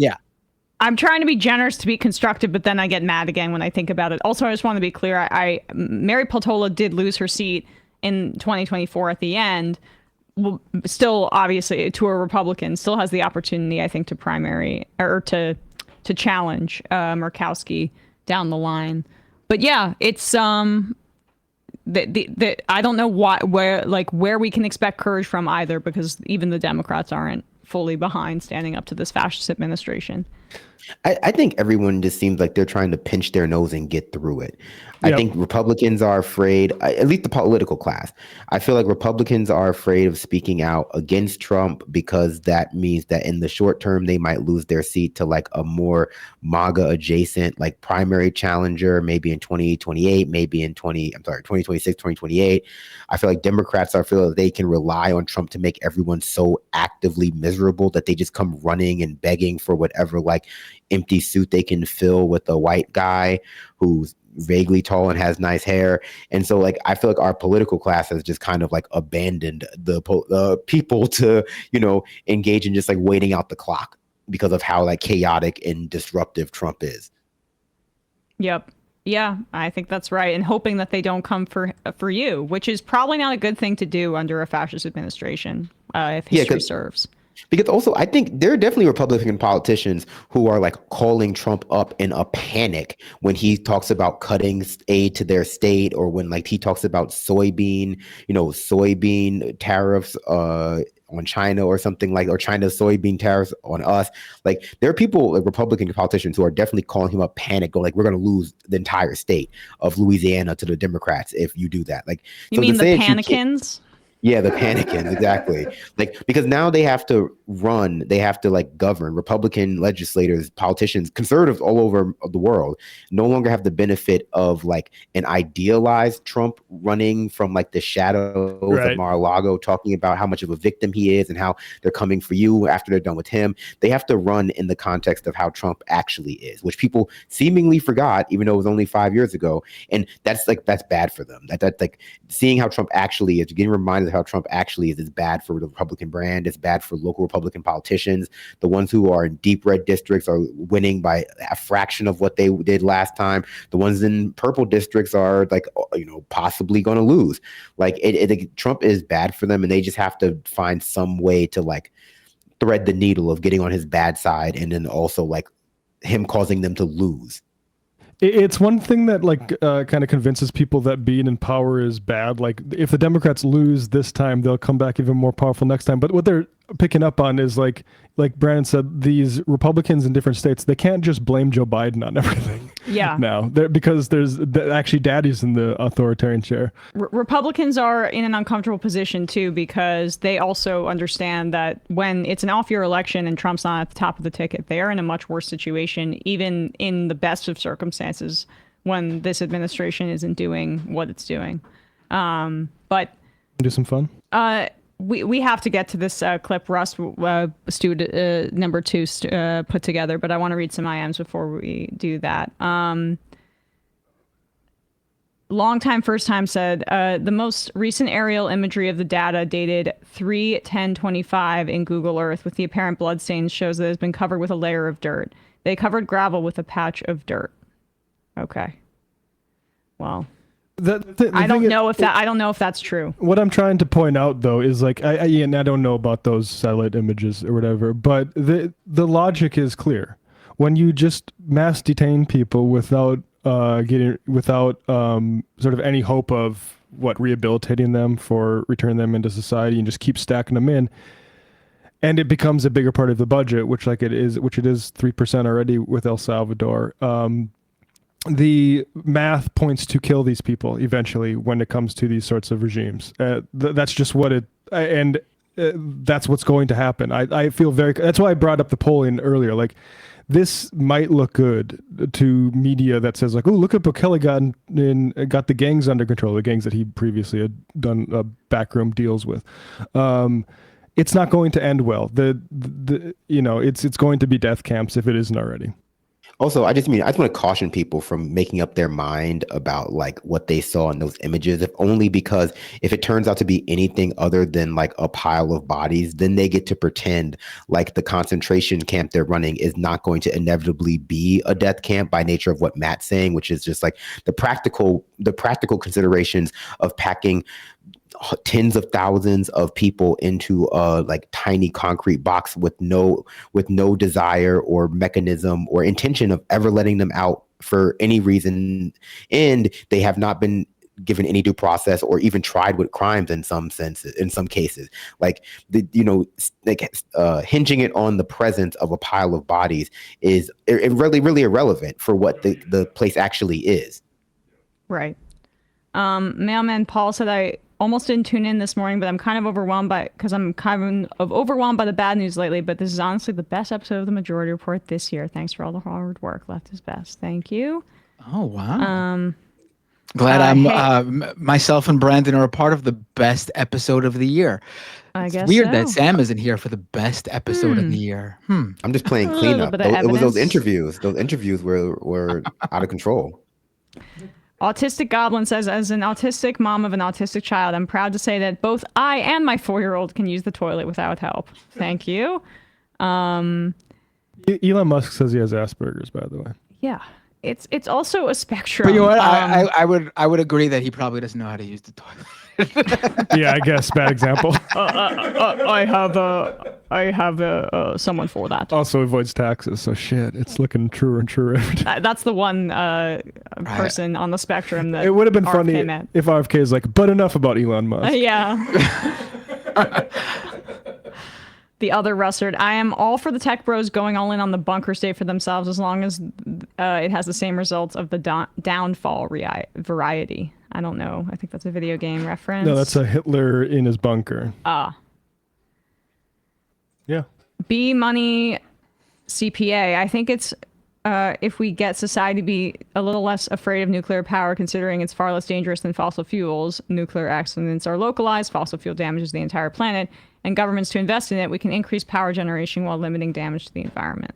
I'm trying to be generous, to be constructive, but then I get mad again when I think about it. Also, I just want to be clear. Mary Peltola did lose her seat in 2024 at the end. Well, still, obviously, to a Republican, still has the opportunity, I think, to primary or to challenge Murkowski down the line. But yeah, it's I don't know where we can expect courage from either, because even the Democrats aren't fully behind standing up to this fascist administration. I think everyone just seems like they're trying to pinch their nose and get through it. I think Republicans are afraid, at least the political class. I feel like Republicans are afraid of speaking out against Trump because that means that in the short term, they might lose their seat to like a more MAGA adjacent, like primary challenger, maybe in 2028, maybe in 2026, 2028. I feel like Democrats feel that they can rely on Trump to make everyone so actively miserable that they just come running and begging for whatever like empty suit they can fill with a white guy who's vaguely tall and has nice hair. And so like I feel like our political class has just kind of like abandoned the people to, you know, engage in just like waiting out the clock because of how like chaotic and disruptive Trump is. Yep. Yeah, I think that's right. And hoping that they don't come for you, which is probably not a good thing to do under a fascist administration, if history serves. Because also, I think there are definitely Republican politicians who are like calling Trump up in a panic when he talks about cutting aid to their state, or when like he talks about soybean tariffs on China or something like, or China's soybean tariffs on us. Like there are people, like Republican politicians, who are definitely calling him up panic, going like, we're going to lose the entire state of Louisiana to the Democrats if you do that. Like, you mean the panicans? Yeah, the panicans, exactly. Like, because now they have to like govern. Republican legislators, politicians, conservatives all over the world no longer have the benefit of like an idealized Trump running from like the shadows of Mar-a-Lago, talking about how much of a victim he is and how they're coming for you after they're done with him. They have to run in the context of how Trump actually is, which people seemingly forgot, even though it was only 5 years ago. And that's bad for them. That like seeing how Trump actually is, getting reminded of how Trump actually is bad for the Republican brand. It's bad for local Republican politicians. The ones who are in deep red districts are winning by a fraction of what they did last time. The ones in purple districts are like, you know, possibly going to lose. Like Trump is bad for them, and they just have to find some way to like thread the needle of getting on his bad side, and then also like him causing them to lose. It's one thing that like kind of convinces people that being in power is bad. Like if the Democrats lose this time, they'll come back even more powerful next time. But what they're picking up on is like Brandon said, these Republicans in different states, they can't just blame Joe Biden on everything. Yeah. Now, because there's actually daddy's in the authoritarian chair. Republicans are in an uncomfortable position too, because they also understand that when it's an off-year election and Trump's not at the top of the ticket, they are in a much worse situation, even in the best of circumstances, when this administration isn't doing what it's doing. But do some fun. We have to get to this clip Russ number 2 put together, but I want to read some IMs before we do that. Longtime First Time said, the most recent aerial imagery of the data dated 3/10/25 in Google Earth with the apparent bloodstains shows that it has been covered with a layer of dirt. They covered gravel with a patch of dirt. Okay. Well... I don't know if that's true. What I'm trying to point out though is like I don't know about those satellite images or whatever, but the logic is clear. When you just mass detain people without sort of any hope of rehabilitating them for returning them into society, and just keep stacking them in, and it becomes a bigger part of the budget, which it is 3% already with El Salvador. The math points to kill these people eventually when it comes to these sorts of regimes. That's just what that's what's going to happen. I feel that's why I brought up the polling earlier. Like, this might look good to media that says like, oh, look at Bukele got the gangs under control, the gangs that he previously had done backroom deals with. It's not going to end well. It's going to be death camps if it isn't already. Also, I just want to caution people from making up their mind about like what they saw in those images, if only because if it turns out to be anything other than like a pile of bodies, then they get to pretend like the concentration camp they're running is not going to inevitably be a death camp by nature of what Matt's saying, which is just like the practical considerations of packing tens of thousands of people into a like tiny concrete box with no desire or mechanism or intention of ever letting them out for any reason, and they have not been given any due process or even tried with crimes in some cases. Like hinging it on the presence of a pile of bodies is really irrelevant for what the place actually is. Right. Mailman Paul said, I almost didn't tune in this morning, but I'm kind of overwhelmed by the bad news lately. But this is honestly the best episode of the Majority Report this year. Thanks for all the hard work. Left is best. Thank you. Oh wow. Glad myself and Brandon are a part of the best episode of the year. It's weird that Sam isn't here for the best episode of the year. I'm just playing cleanup. It was those interviews. Those interviews were out of control. Autistic Goblin says, as an autistic mom of an autistic child, I'm proud to say that both I and my 4-year-old can use the toilet without help. Thank you. Elon Musk says he has Asperger's, by the way. Yeah. It's also a spectrum. But you know what? I would agree that he probably doesn't know how to use the toilet. Yeah, I guess bad example. I have someone for that. Also avoids taxes, so shit, it's looking truer and truer. That's the one person on the spectrum that it would have been RFK funny met. if RFK is like, but enough about Elon Musk. Yeah. The other Russard, I am all for the tech bros going all in on the bunker state for themselves as long as it has the same results of the downfall variety. I don't know. I think that's a video game reference. No, that's a Hitler in his bunker. Ah. Yeah. B Money CPA. I think it's if we get society to be a little less afraid of nuclear power, considering it's far less dangerous than fossil fuels. Nuclear accidents are localized. Fossil fuel damages the entire planet. And governments to invest in it, we can increase power generation while limiting damage to the environment.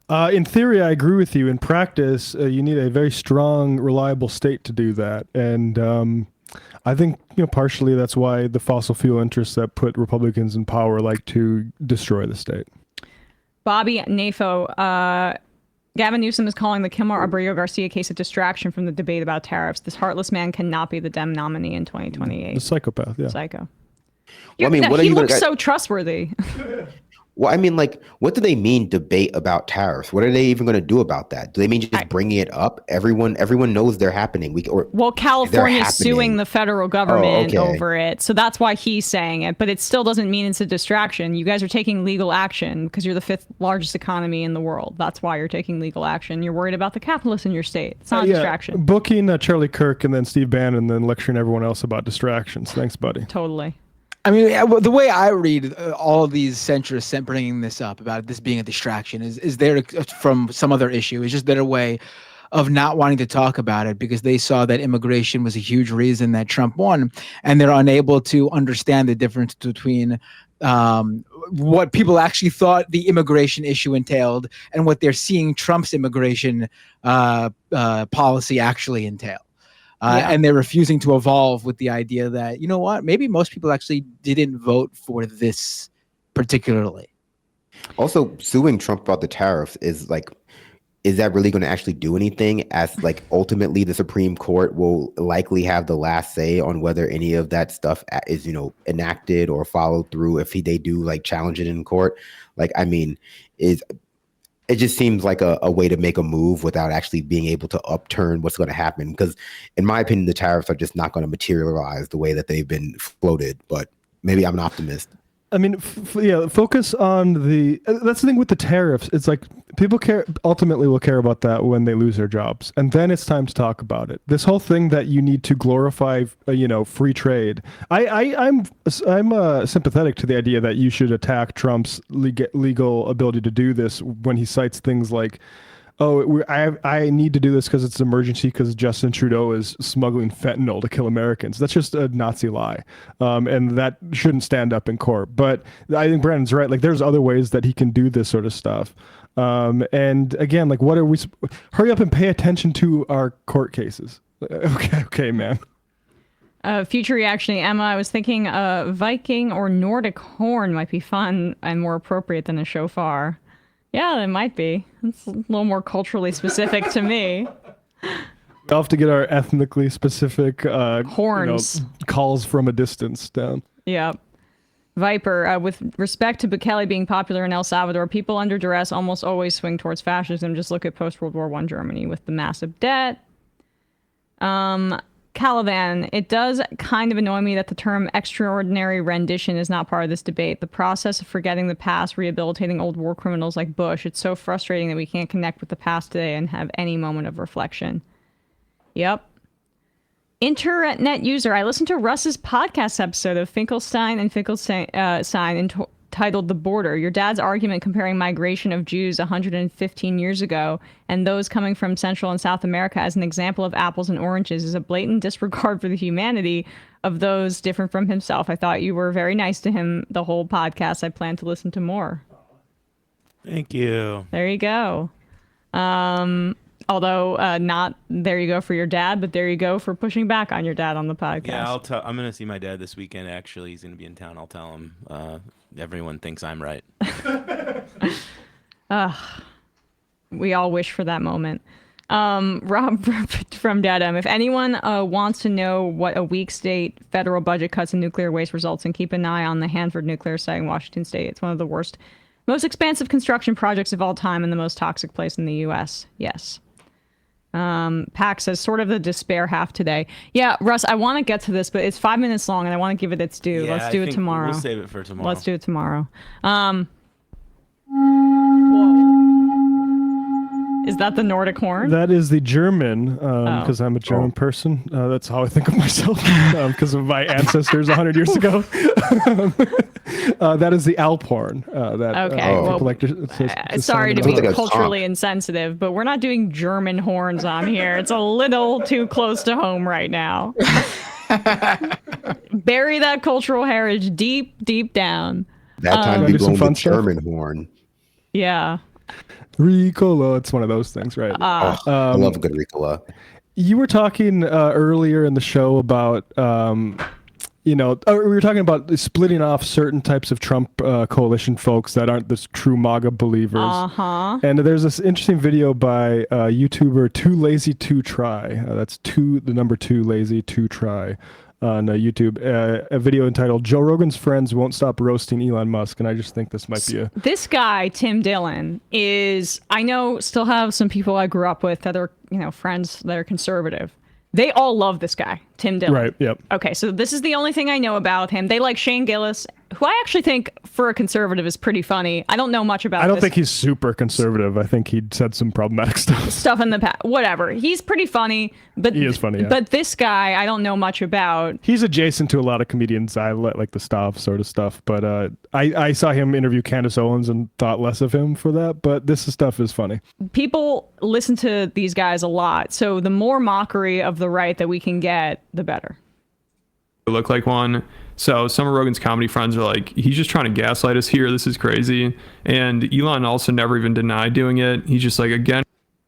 In theory, I agree with you. In practice, you need a very strong, reliable state to do that. And I think, partially that's why the fossil fuel interests that put Republicans in power like to destroy the state. Bobby Nafo, Gavin Newsom is calling the Kilmar Abrego Garcia case a distraction from the debate about tariffs. This heartless man cannot be the Dem nominee in 2028. The psychopath, yeah. Psycho. Well, I mean, he looks so trustworthy. Well, I mean, like, what do they mean debate about tariffs? What are they even going to do about that? Do they mean just bringing it up? Everyone knows they're happening. California's suing the federal government over it, so that's why he's saying it. But it still doesn't mean it's a distraction. You guys are taking legal action because you're the 5th largest economy in the world. That's why you're taking legal action. You're worried about the capitalists in your state. It's not a distraction. Booking Charlie Kirk and then Steve Bannon and then lecturing everyone else about distractions. Thanks, buddy. Totally. I mean, the way I read all of these centrists bringing this up about this being a distraction is there from some other issue. It's just their way of not wanting to talk about it because they saw that immigration was a huge reason that Trump won, and they're unable to understand the difference between what people actually thought the immigration issue entailed and what they're seeing Trump's immigration policy actually entail. And they're refusing to evolve with the idea that, you know what, maybe most people actually didn't vote for this particularly. Also, suing Trump about the tariffs is that really going to actually do anything? As ultimately the Supreme Court will likely have the last say on whether any of that stuff is, enacted or followed through if they do challenge it in court. It just seems like a way to make a move without actually being able to upturn what's going to happen. Because in my opinion, the tariffs are just not going to materialize the way that they've been floated. But maybe I'm an optimist. I mean, focus on that's the thing with the tariffs. It's like people ultimately will care about that when they lose their jobs. And then it's time to talk about it. This whole thing that you need to glorify, free trade. I'm sympathetic to the idea that you should attack Trump's legal ability to do this when he cites things like, I need to do this because it's an emergency because Justin Trudeau is smuggling fentanyl to kill Americans. That's just a Nazi lie. And that shouldn't stand up in court. But I think Brandon's right. There's other ways that he can do this sort of stuff. And again, what are we... Hurry up and pay attention to our court cases. Okay, man. Future reaction, Emma, I was thinking Viking or Nordic horn might be fun and more appropriate than a shofar. Yeah, it might be. It's a little more culturally specific to me. We'll have to get our ethnically specific horns calls from a distance down. Yeah. Viper, with respect to Bukele being popular in El Salvador, people under duress almost always swing towards fascism. Just look at post-World War I Germany with the massive debt. Caliban, it does kind of annoy me that the term extraordinary rendition is not part of this debate. The process of forgetting the past, rehabilitating old war criminals like Bush, it's so frustrating that we can't connect with the past today and have any moment of reflection. Yep. Internet user, I listened to Russ's podcast episode of Finkelstein and Finkelstein entitled The Border. Your dad's argument comparing migration of Jews 115 years ago and those coming from Central and South America as an example of apples and oranges is a blatant disregard for the humanity of those different from himself. I thought you were very nice to him the whole podcast. I plan to listen to more. Thank you. There you go. Although not there you go for your dad, but there you go for pushing back on your dad on the podcast. Yeah, I'm going to see my dad this weekend. Actually, he's going to be in town. I'll tell him. Everyone thinks I'm right. We all wish for that moment. Rob from Dadum, if anyone wants to know what a weak state federal budget cuts in nuclear waste results in, keep an eye on the Hanford nuclear site in Washington State. It's one of the worst, most expansive construction projects of all time and the most toxic place in the U.S. Yes. Pack says sort of the despair half today. Yeah, Russ, I want to get to this, but it's 5 minutes long and I want to give it its due. Yeah, Let's do it tomorrow. We'll save it for tomorrow. Let's do it tomorrow. Is that the Nordic horn? That is the German, because I'm a German person. That's how I think of myself, because of my ancestors 100 years ago. That is the Alp horn. Sorry to be culturally insensitive, but we're not doing German horns on here. It's a little too close to home right now. Bury that cultural heritage deep, deep down. That time you go with German horn. Yeah. Ricola, it's one of those things, right? I love a good Ricola. You were talking earlier in the show about, we were talking about splitting off certain types of Trump coalition folks that aren't the true MAGA believers. Uh-huh. And there's this interesting video by YouTuber Too Lazy to Try. That's the number 2 lazy to try. On YouTube, a video entitled "Joe Rogan's Friends Won't Stop Roasting Elon Musk," and I just think this might be This guy, Tim Dillon, still have some people I grew up with that are, friends that are conservative. They all love this guy, Tim Dillon. Right, yep. Okay, so this is the only thing I know about him. They like Shane Gillis, who I actually think, for a conservative, is pretty funny. I don't know much about I don't think he's super conservative. I think he said some problematic stuff in the past. Whatever. He's pretty funny. But he is funny, yeah. But this guy, I don't know much about. He's adjacent to a lot of comedians. I like the Stav sort of stuff. But I saw him interview Candace Owens and thought less of him for that. But this stuff is funny. People listen to these guys a lot. So the more mockery of the right that we can get, the better. Look like one. So some of Rogan's comedy friends are like, he's just trying to gaslight us here. This is crazy. And Elon also never even denied doing it. He's just like, again,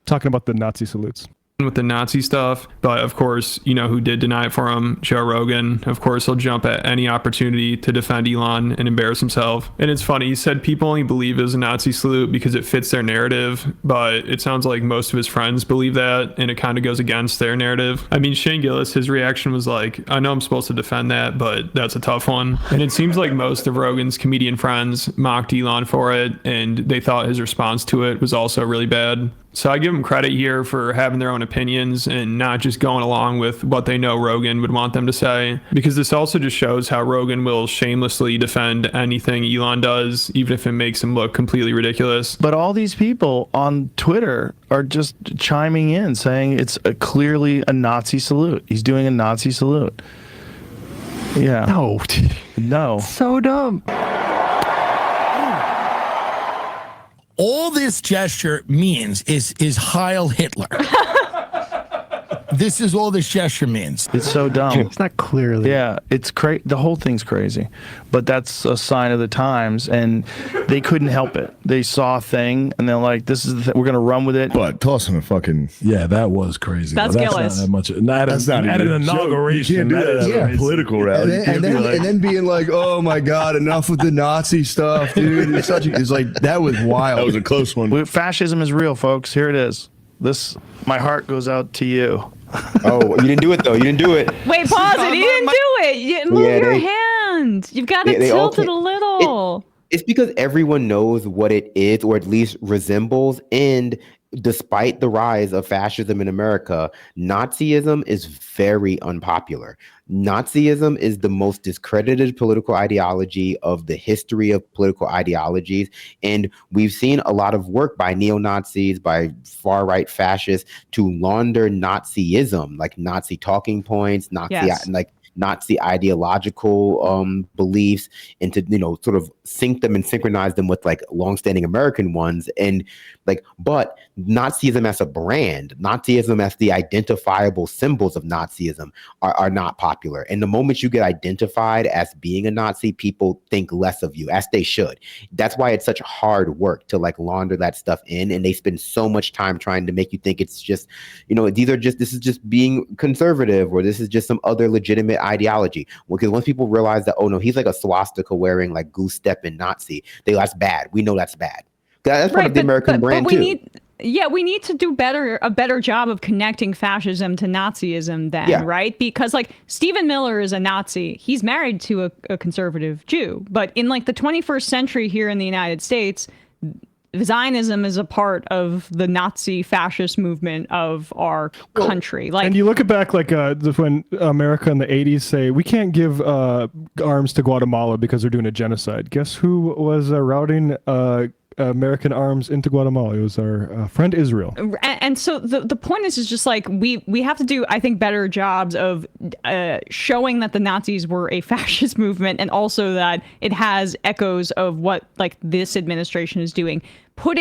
talking about the Nazi salutes. With the Nazi stuff, but of course, who did deny it for him? Joe Rogan. Of course, he'll jump at any opportunity to defend Elon and embarrass himself. And it's funny, he said people only believe it was a Nazi salute because it fits their narrative, but it sounds like most of his friends believe that, and it kind of goes against their narrative. I mean, Shane Gillis, his reaction was like, I know I'm supposed to defend that, but that's a tough one. And it seems like most of Rogan's comedian friends mocked Elon for it, and they thought his response to it was also really bad. So I give them credit here for having their own opinions and not just going along with what they know Rogan would want them to say, because this also just shows how Rogan will shamelessly defend anything Elon does, even if it makes him look completely ridiculous. But all these people on Twitter are just chiming in saying it's clearly a Nazi salute. He's doing a Nazi salute. Yeah. No. So dumb. All this gesture means is Heil Hitler. This is all this gesture means. It's so dumb. It's not clearly. Yeah, it's crazy. The whole thing's crazy. But that's a sign of the times, and they couldn't help it. They saw a thing, and they're like, "This is we're gonna run with it." But tossing a fucking that was crazy. That's Gillis. Not that much. That's not at an inauguration. Political rally. And then being like, "Oh my God, enough with the Nazi stuff, dude." It's like that was wild. That was a close one. Fascism is real, folks. Here it is. My heart goes out to you. Oh, you didn't do it though. You didn't do it. Wait, pause it. He didn't do it. Move your hand. You've got it tilted a little. It's because everyone knows what it is, or at least resembles. And despite the rise of fascism in America, Nazism is very unpopular. Nazism is the most discredited political ideology of the history of political ideologies. And we've seen a lot of work by neo-Nazis, by far-right fascists to launder Nazism, like Nazi talking points, Nazi ideological beliefs, and to sort of sync them and synchronize them with like longstanding American ones. And like, but Nazism as a brand, Nazism as the identifiable symbols of Nazism are not popular. And the moment you get identified as being a Nazi, people think less of you, as they should. That's why it's such hard work to like launder that stuff in, and they spend so much time trying to make you think it's just, this is just being conservative, or this is just some other legitimate ideology. Because once people realize that, oh no, he's like a swastika wearing like goose stepping Nazi, that's bad. We know that's bad. That's part of the American brand too. We need to do a better job of connecting fascism to Nazism then, right? Because like Stephen Miller is a Nazi. He's married to a conservative Jew. But in like the 21st century here in the United States, Zionism is a part of the Nazi fascist movement of our country. Like, and you look back like when America in the 80s say, we can't give arms to Guatemala because they're doing a genocide. Guess who was routing American arms into Guatemala? It was our friend Israel. And so the point is just like we have to do, I think, better jobs of showing that the Nazis were a fascist movement, and also that it has echoes of what like this administration is doing. Put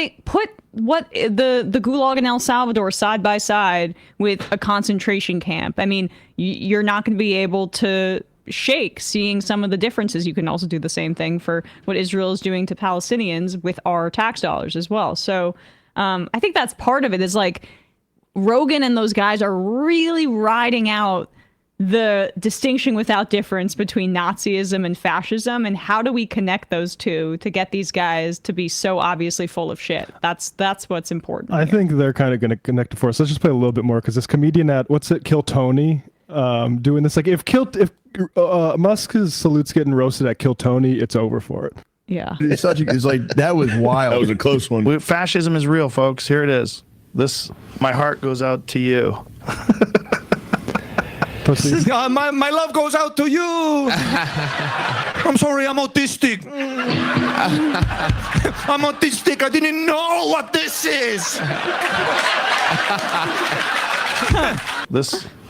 what the Gulag in El Salvador side by side with a concentration camp. I mean, you're not going to be able to shake seeing some of the differences. You can also do the same thing for what Israel is doing to Palestinians with our tax dollars as well. So I think that's part of it, is like Rogan and those guys are really riding out the distinction without difference between Nazism and fascism, and how do we connect those two to get these guys to be so obviously full of shit? That's what's important. I think they're kind of going to connect it for us. Let's just play a little bit more, because this comedian at Kill Tony doing this, like if Musk's salutes getting roasted at Kill Tony, it's over for it. Yeah, it's like that was wild. That was a close one. Fascism is real, folks. Here it is. My heart goes out to you. My love goes out to you. I'm sorry, I'm autistic. I'm autistic. I didn't know what this is.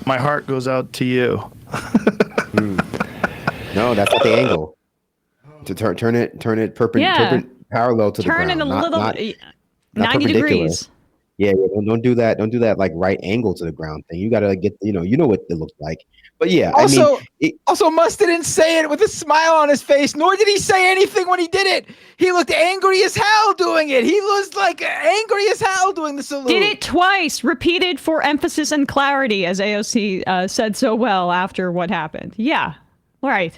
My heart goes out to you. No, that's at the angle. To turn it parallel to the ground. Turn it a little, not 90 degrees. Yeah, don't do that. Don't do that like right angle to the ground thing. You gotta get, you know what it looks like. But yeah, also Musk didn't say it with a smile on his face, nor did he say anything when he did it. He looked angry as hell doing it. He was like angry as hell doing the salute. Did it twice, repeated for emphasis and clarity, as AOC said so well after what happened. Yeah, right.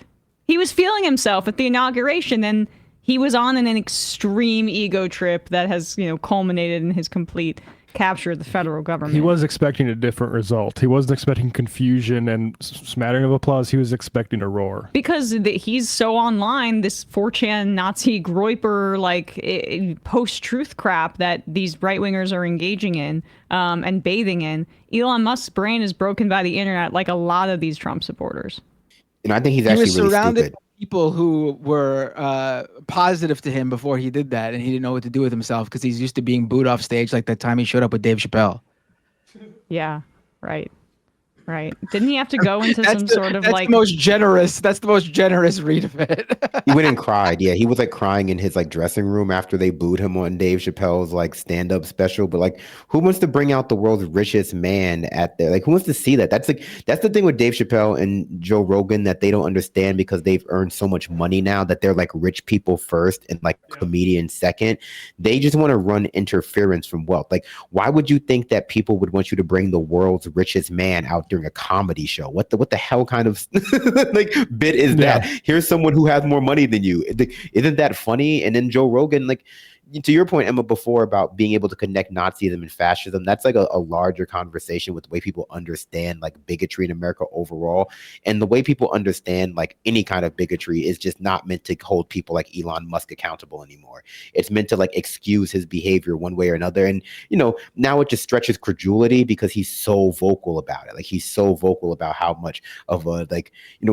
He was feeling himself at the inauguration, and he was on an extreme ego trip that has, culminated in his complete capture of the federal government. He was expecting a different result. He wasn't expecting confusion and smattering of applause. He was expecting a roar. Because he's so online, this 4chan Nazi groiper, post-truth crap that these right-wingers are engaging in and bathing in. Elon Musk's brain is broken by the internet, like a lot of these Trump supporters. And I think he's actually really stupid. People who were positive to him before he did that, and he didn't know what to do with himself because he's used to being booed off stage, like that time he showed up with Dave Chappelle. Yeah, right. Didn't he have to go into some sort of That's the most generous read of it. He went and cried. Yeah, he was crying in his dressing room after they booed him on Dave Chappelle's stand-up special. But who wants to bring out the world's richest man at there? Who wants to see that? That's the thing with Dave Chappelle and Joe Rogan that they don't understand, because they've earned so much money now that they're rich people first and comedians second. They just want to run interference from wealth. Why would you think that people would want you to bring the world's richest man out during a comedy show? What the hell kind of bit is that? Here's someone who has more money than you. Isn't that funny? And then Joe Rogan, to your point, Emma, before about being able to connect Nazism and fascism, that's like a larger conversation with the way people understand like bigotry in America overall. And the way people understand like any kind of bigotry is just not meant to hold people like Elon Musk accountable anymore. It's meant to like excuse his behavior one way or another. And, now it just stretches credulity because he's so vocal about it. Like he's so vocal about how much of a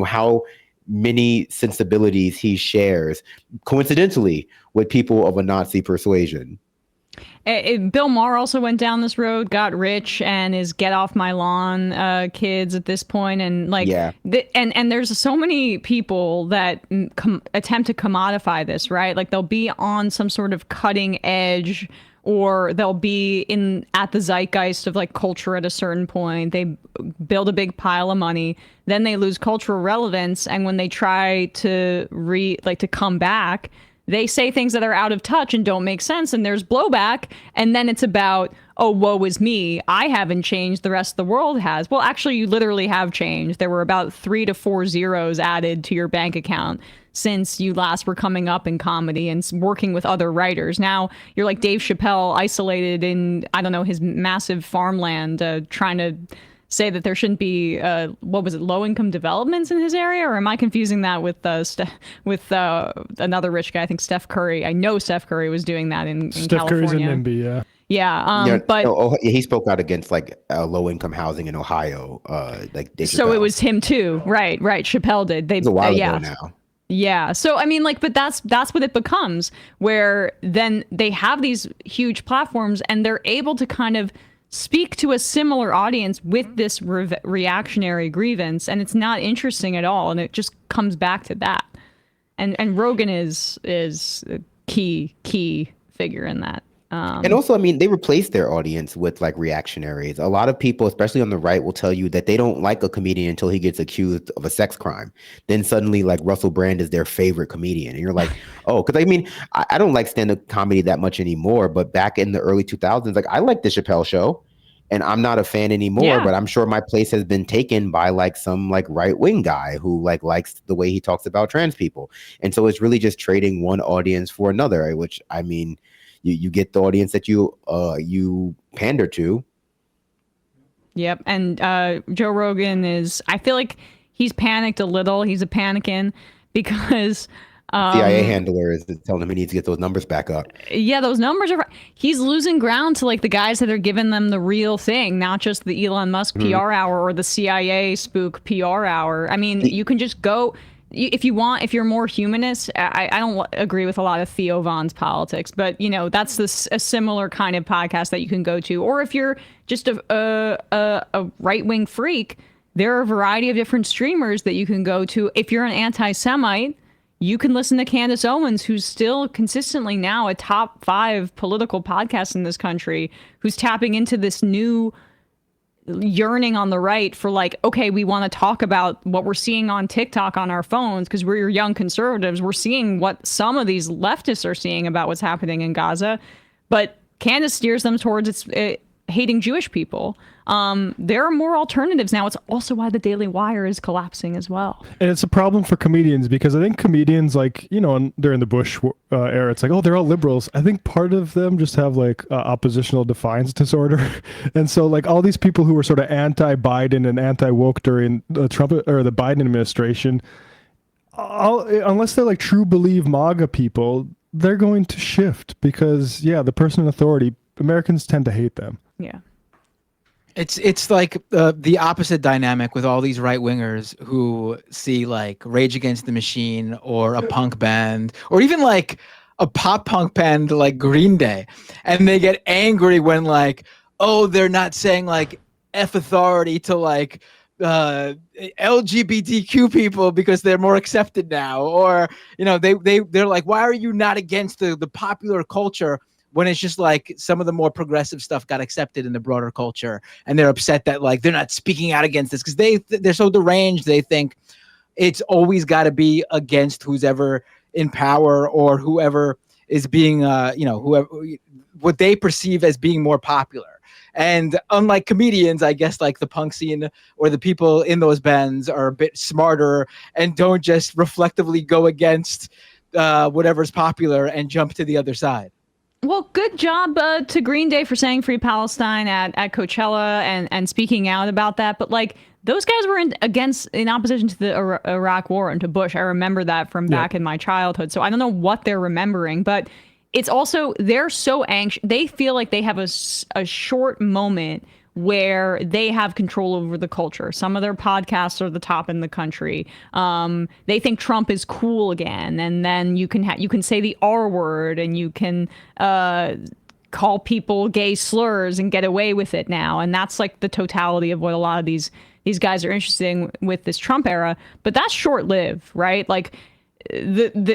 how many sensibilities he shares, coincidentally, with people of a Nazi persuasion. Bill Maher also went down this road, got rich, and is get off my lawn kids at this point, and like, and there's so many people that attempt to commodify this, right? Like they'll be on some sort of cutting edge, or they'll be at the zeitgeist of like culture at a certain point. They build a big pile of money, then they lose cultural relevance, and when they try to to come back, they say things that are out of touch and don't make sense, and there's blowback, and then it's about, oh, woe is me, I haven't changed, the rest of the world has. Well, actually, you literally have changed. There were about 3 to 4 zeros added to your bank account since you last were coming up in comedy and working with other writers. Now you're like Dave Chappelle, isolated in, I don't know, his massive farmland, trying to say that there shouldn't be low-income developments in his area, or am I confusing that with another rich guy? I think Steph Curry. I know Steph Curry was doing that in Steph California. Curry's in NB, yeah. But he spoke out against like low-income housing in Ohio. Like Dave so Chappelle. It was him too, right? Chappelle did. It was a while ago now. Yeah. So, I mean, like, but that's what it becomes, where then they have these huge platforms and they're able to kind of speak to a similar audience with this reactionary grievance, and it's not interesting at all. And it just comes back to that. And Rogan is a key figure in that. And also, I mean, they replace their audience with like reactionaries. A lot of people, especially on the right, will tell you that they don't like a comedian until he gets accused of a sex crime. Then suddenly, like Russell Brand is their favorite comedian. And you're like, oh, because I mean, I don't like stand-up comedy that much anymore. But back in the early 2000s, like I liked the Chappelle Show. And I'm not a fan anymore, but I'm sure my place has been taken by like some like right-wing guy who like likes the way he talks about trans people. And so it's really just trading one audience for another, which I mean, you get the audience that you pander to. Yep. And Joe Rogan I feel like he's panicked a little. He's a panicking because CIA handler is telling him he needs to get those numbers back up. Yeah, those numbers he's losing ground to like the guys that are giving them the real thing, not just the Elon Musk PR hour or the CIA spook PR hour. I mean, you can just go if you're more humanist. I don't agree with a lot of Theo Von's politics, but that's a similar kind of podcast that you can go to. Or if you're just a right-wing freak, there are a variety of different streamers that you can go to. If you're an anti-Semite, you can listen to Candace Owens, who's still consistently now a top 5 political podcast in this country, who's tapping into this new yearning on the right for like, okay, we want to talk about what we're seeing on TikTok on our phones because we're young conservatives. We're seeing what some of these leftists are seeing about what's happening in Gaza. But Candace steers them towards hating Jewish people. There are more alternatives now. It's also why the Daily Wire is collapsing as well. And it's a problem for comedians because I think comedians, like, during the Bush era, it's like, oh, they're all liberals. I think part of them just have like oppositional defiance disorder. And so like all these people who were sort of anti-Biden and anti-woke during the Trump or the Biden administration, unless they're like true believe MAGA people, they're going to shift because, the person in authority, Americans tend to hate them. Yeah. It's like the opposite dynamic with all these right wingers who see like Rage Against the Machine or a punk band or even like a pop punk band like Green Day, and they get angry when like, oh, they're not saying like F authority to like LGBTQ people because they're more accepted now, or they're like, why are you not against the popular culture? When it's just like some of the more progressive stuff got accepted in the broader culture, and they're upset that like they're not speaking out against this because they're so deranged. They think it's always got to be against who's ever in power or whoever is being, whoever what they perceive as being more popular. And unlike comedians, I guess like the punk scene or the people in those bands are a bit smarter and don't just reflectively go against whatever's popular and jump to the other side. Well, good job to Green Day for saying Free Palestine at Coachella and speaking out about that. But like those guys were in opposition to the Iraq War and to Bush. I remember that from back in my childhood. So I don't know what they're remembering, but it's also they're so anxious. They feel like they have a short moment where they have control over the culture. Some of their podcasts are the top in the country. They think Trump is cool again, and then you can say the R word, and you can call people gay slurs and get away with it now. And that's like the totality of what a lot of these guys are interested in with this Trump era. But that's short-lived, right? Like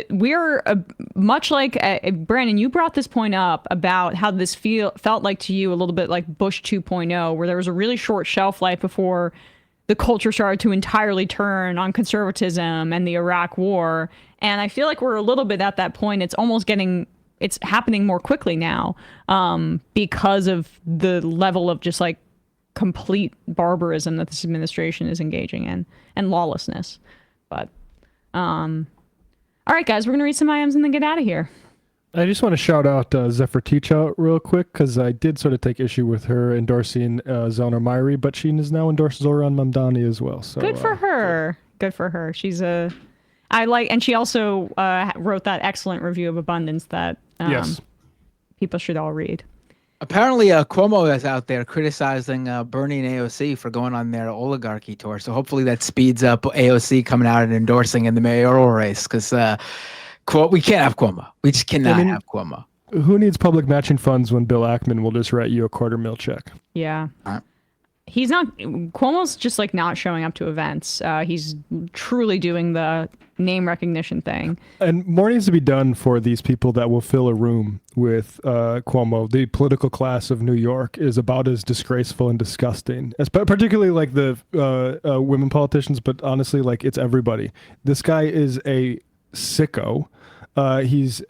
we're much like Brandon, you brought this point up about how this felt like to you a little bit like Bush 2.0, where there was a really short shelf life before the culture started to entirely turn on conservatism and the Iraq War. And I feel like we're a little bit at that point. It's happening more quickly now because of the level of just like complete barbarism that this administration is engaging in and lawlessness. But all right, guys, we're going to read some IMs and then get out of here. I just want to shout out Zephyr Teachout real quick, because I did sort of take issue with her endorsing Zelner Myrie, but she is now endorsed Zoran Mamdani as well. So good for her. Good for her. And she also wrote that excellent review of Abundance that people should all read. Apparently, Cuomo is out there criticizing Bernie and AOC for going on their oligarchy tour. So hopefully that speeds up AOC coming out and endorsing in the mayoral race, because we can't have Cuomo. We just cannot have Cuomo. Who needs public matching funds when Bill Ackman will just write you a $250,000 check? Yeah. Cuomo's just like not showing up to events. He's truly doing the name recognition thing. And more needs to be done for these people that will fill a room with Cuomo. The political class of New York is about as disgraceful and disgusting, particularly like the women politicians, but honestly, like it's everybody. This guy is a sicko. He's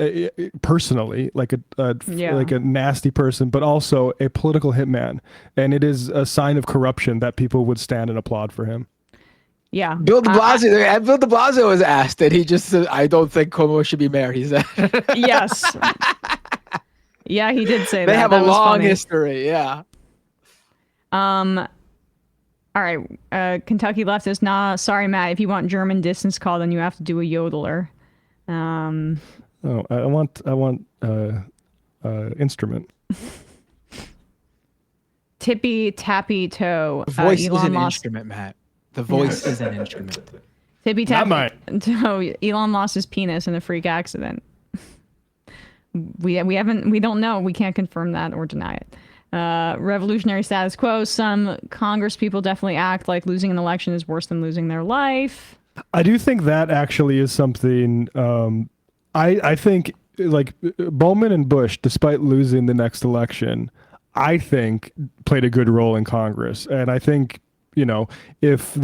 personally like a nasty person, but also a political hitman, and it is a sign of corruption that people would stand and applaud for him. Yeah, Bill de Blasio was asked, and he just said, "I don't think Cuomo should be mayor." He said, "Yes." Yeah, he did say that. They have a long history. Yeah. All right, Kentucky leftist. Nah, sorry, Matt. If you want German distance call, then you have to do a yodeler. I want instrument. Tippy tappy toe. The voice Elon is an Musk. instrument, Matt. The voice is an instrument. Tippy tappy toe. Elon lost his penis in a freak accident. We don't know. We can't confirm that or deny it. Revolutionary status quo. Some Congress people definitely act like losing an election is worse than losing their life. I do think that actually is something. I think like Bowman and Bush, despite losing the next election, I think played a good role in Congress. And I think, if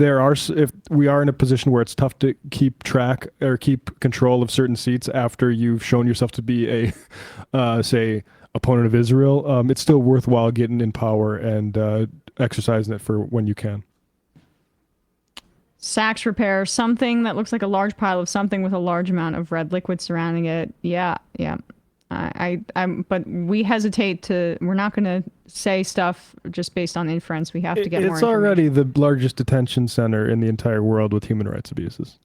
we are in a position where it's tough to keep track or keep control of certain seats after you've shown yourself to be a, say, opponent of Israel, it's still worthwhile getting in power and exercising it for when you can. Sax repair, something that looks like a large pile of something with a large amount of red liquid surrounding it. Yeah. But we hesitate to. We're not going to say stuff just based on inference. We have to get more. It's already the largest detention center in the entire world with human rights abuses.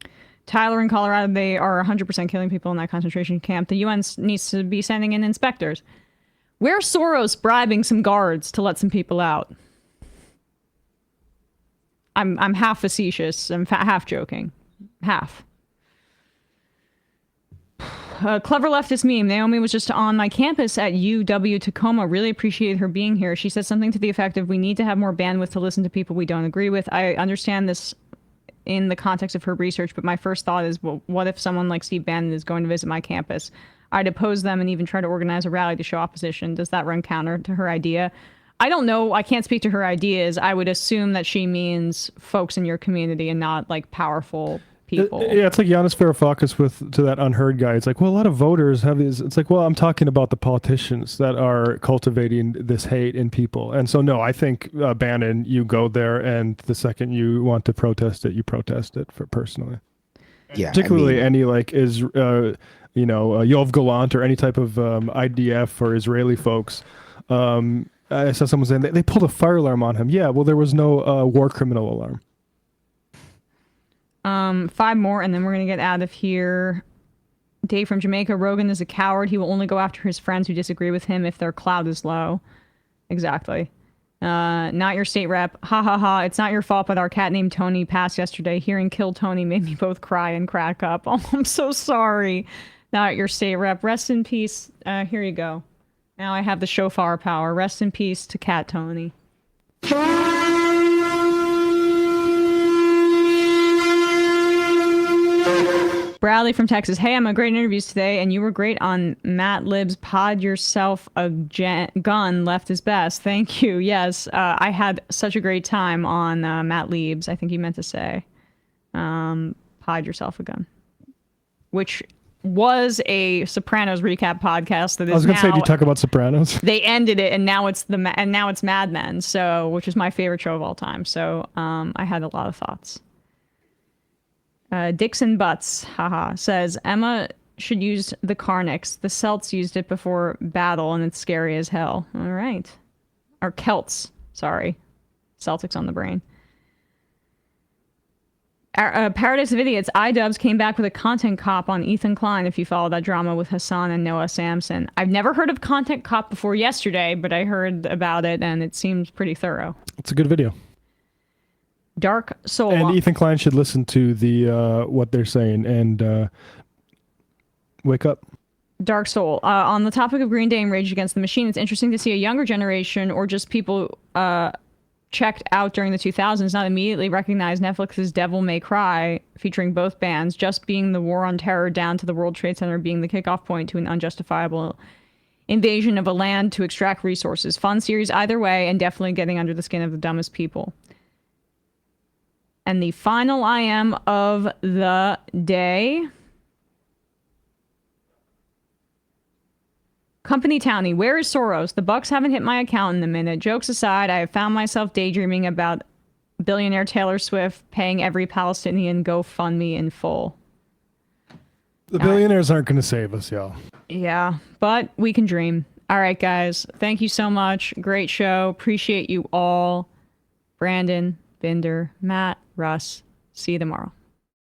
Tyler in Colorado, they are 100% killing people in that concentration camp. The UN needs to be sending in inspectors. Where's Soros bribing some guards to let some people out? I'm half facetious. I'm half joking. Half. Clever leftist meme. Naomi was just on my campus at UW Tacoma. Really appreciated her being here. She said something to the effect of, we need to have more bandwidth to listen to people we don't agree with. I understand this in the context of her research, but my first thought is, well, what if someone like Steve Bannon is going to visit my campus? I'd oppose them and even try to organize a rally to show opposition. Does that run counter to her idea? I don't know. I can't speak to her ideas. I would assume that she means folks in your community and not like powerful people. Yeah, it's like Yanis Varoufakis to that Unheard guy. It's like, well, a lot of voters have these. It's like, well, I'm talking about the politicians that are cultivating this hate in people. And so, no, I think Bannon, you go there, and the second you want to protest it, you protest it personally. Yeah, particularly any like Yoav Gallant or any type of IDF or Israeli folks. I saw someone saying they pulled a fire alarm on him. Yeah, well, there was no war criminal alarm. 5 more, and then we're going to get out of here. Dave from Jamaica. Rogan is a coward. He will only go after his friends who disagree with him if their clout is low. Exactly. Not your state rep. Ha ha ha. It's not your fault, but our cat named Tony passed yesterday. Hearing Kill Tony made me both cry and crack up. Oh, I'm so sorry. Not your state rep. Rest in peace. Here you go. Now I have the shofar power. Rest in peace to Cat Tony. Bradley from Texas. Hey, I'm a great interviews today, and you were great on Matt Lib's pod. Yourself a gun left is best. Thank you. Yes, I had such a great time on Matt Lieb's. I think he meant to say, pod yourself a gun, which was a Sopranos recap podcast. That is, I was going to say, do you talk about Sopranos? They ended it, and now it's Mad Men. So, which is my favorite show of all time. So, I had a lot of thoughts. Dixon Butts, haha, says Emma should use the Carnix. The Celts used it before battle, and it's scary as hell. All right. Or Celts, sorry. Celtics on the brain. Paradise of Idiots, iDubbbz came back with a content cop on Ethan Klein, if you follow that drama with Hassan and Noah Samson. I've never heard of Content Cop before yesterday, but I heard about it, and it seems pretty thorough. It's a good video. Dark Soul. And Ethan Klein should listen to the what they're saying and wake up. Dark Soul. On the topic of Green Day and Rage Against the Machine, it's interesting to see a younger generation or just people checked out during the 2000s not immediately recognize Netflix's Devil May Cry, featuring both bands, just being the war on terror down to the World Trade Center being the kickoff point to an unjustifiable invasion of a land to extract resources. Fun series either way, and definitely getting under the skin of the dumbest people. And the final IM of the day. Company Townie, where is Soros? The bucks haven't hit my account in a minute. Jokes aside, I have found myself daydreaming about billionaire Taylor Swift paying every Palestinian GoFundMe in full. The billionaires aren't going to save us, y'all. Yeah, but we can dream. All right, guys. Thank you so much. Great show. Appreciate you all. Brandon, Binder, Matt, Russ. See you tomorrow.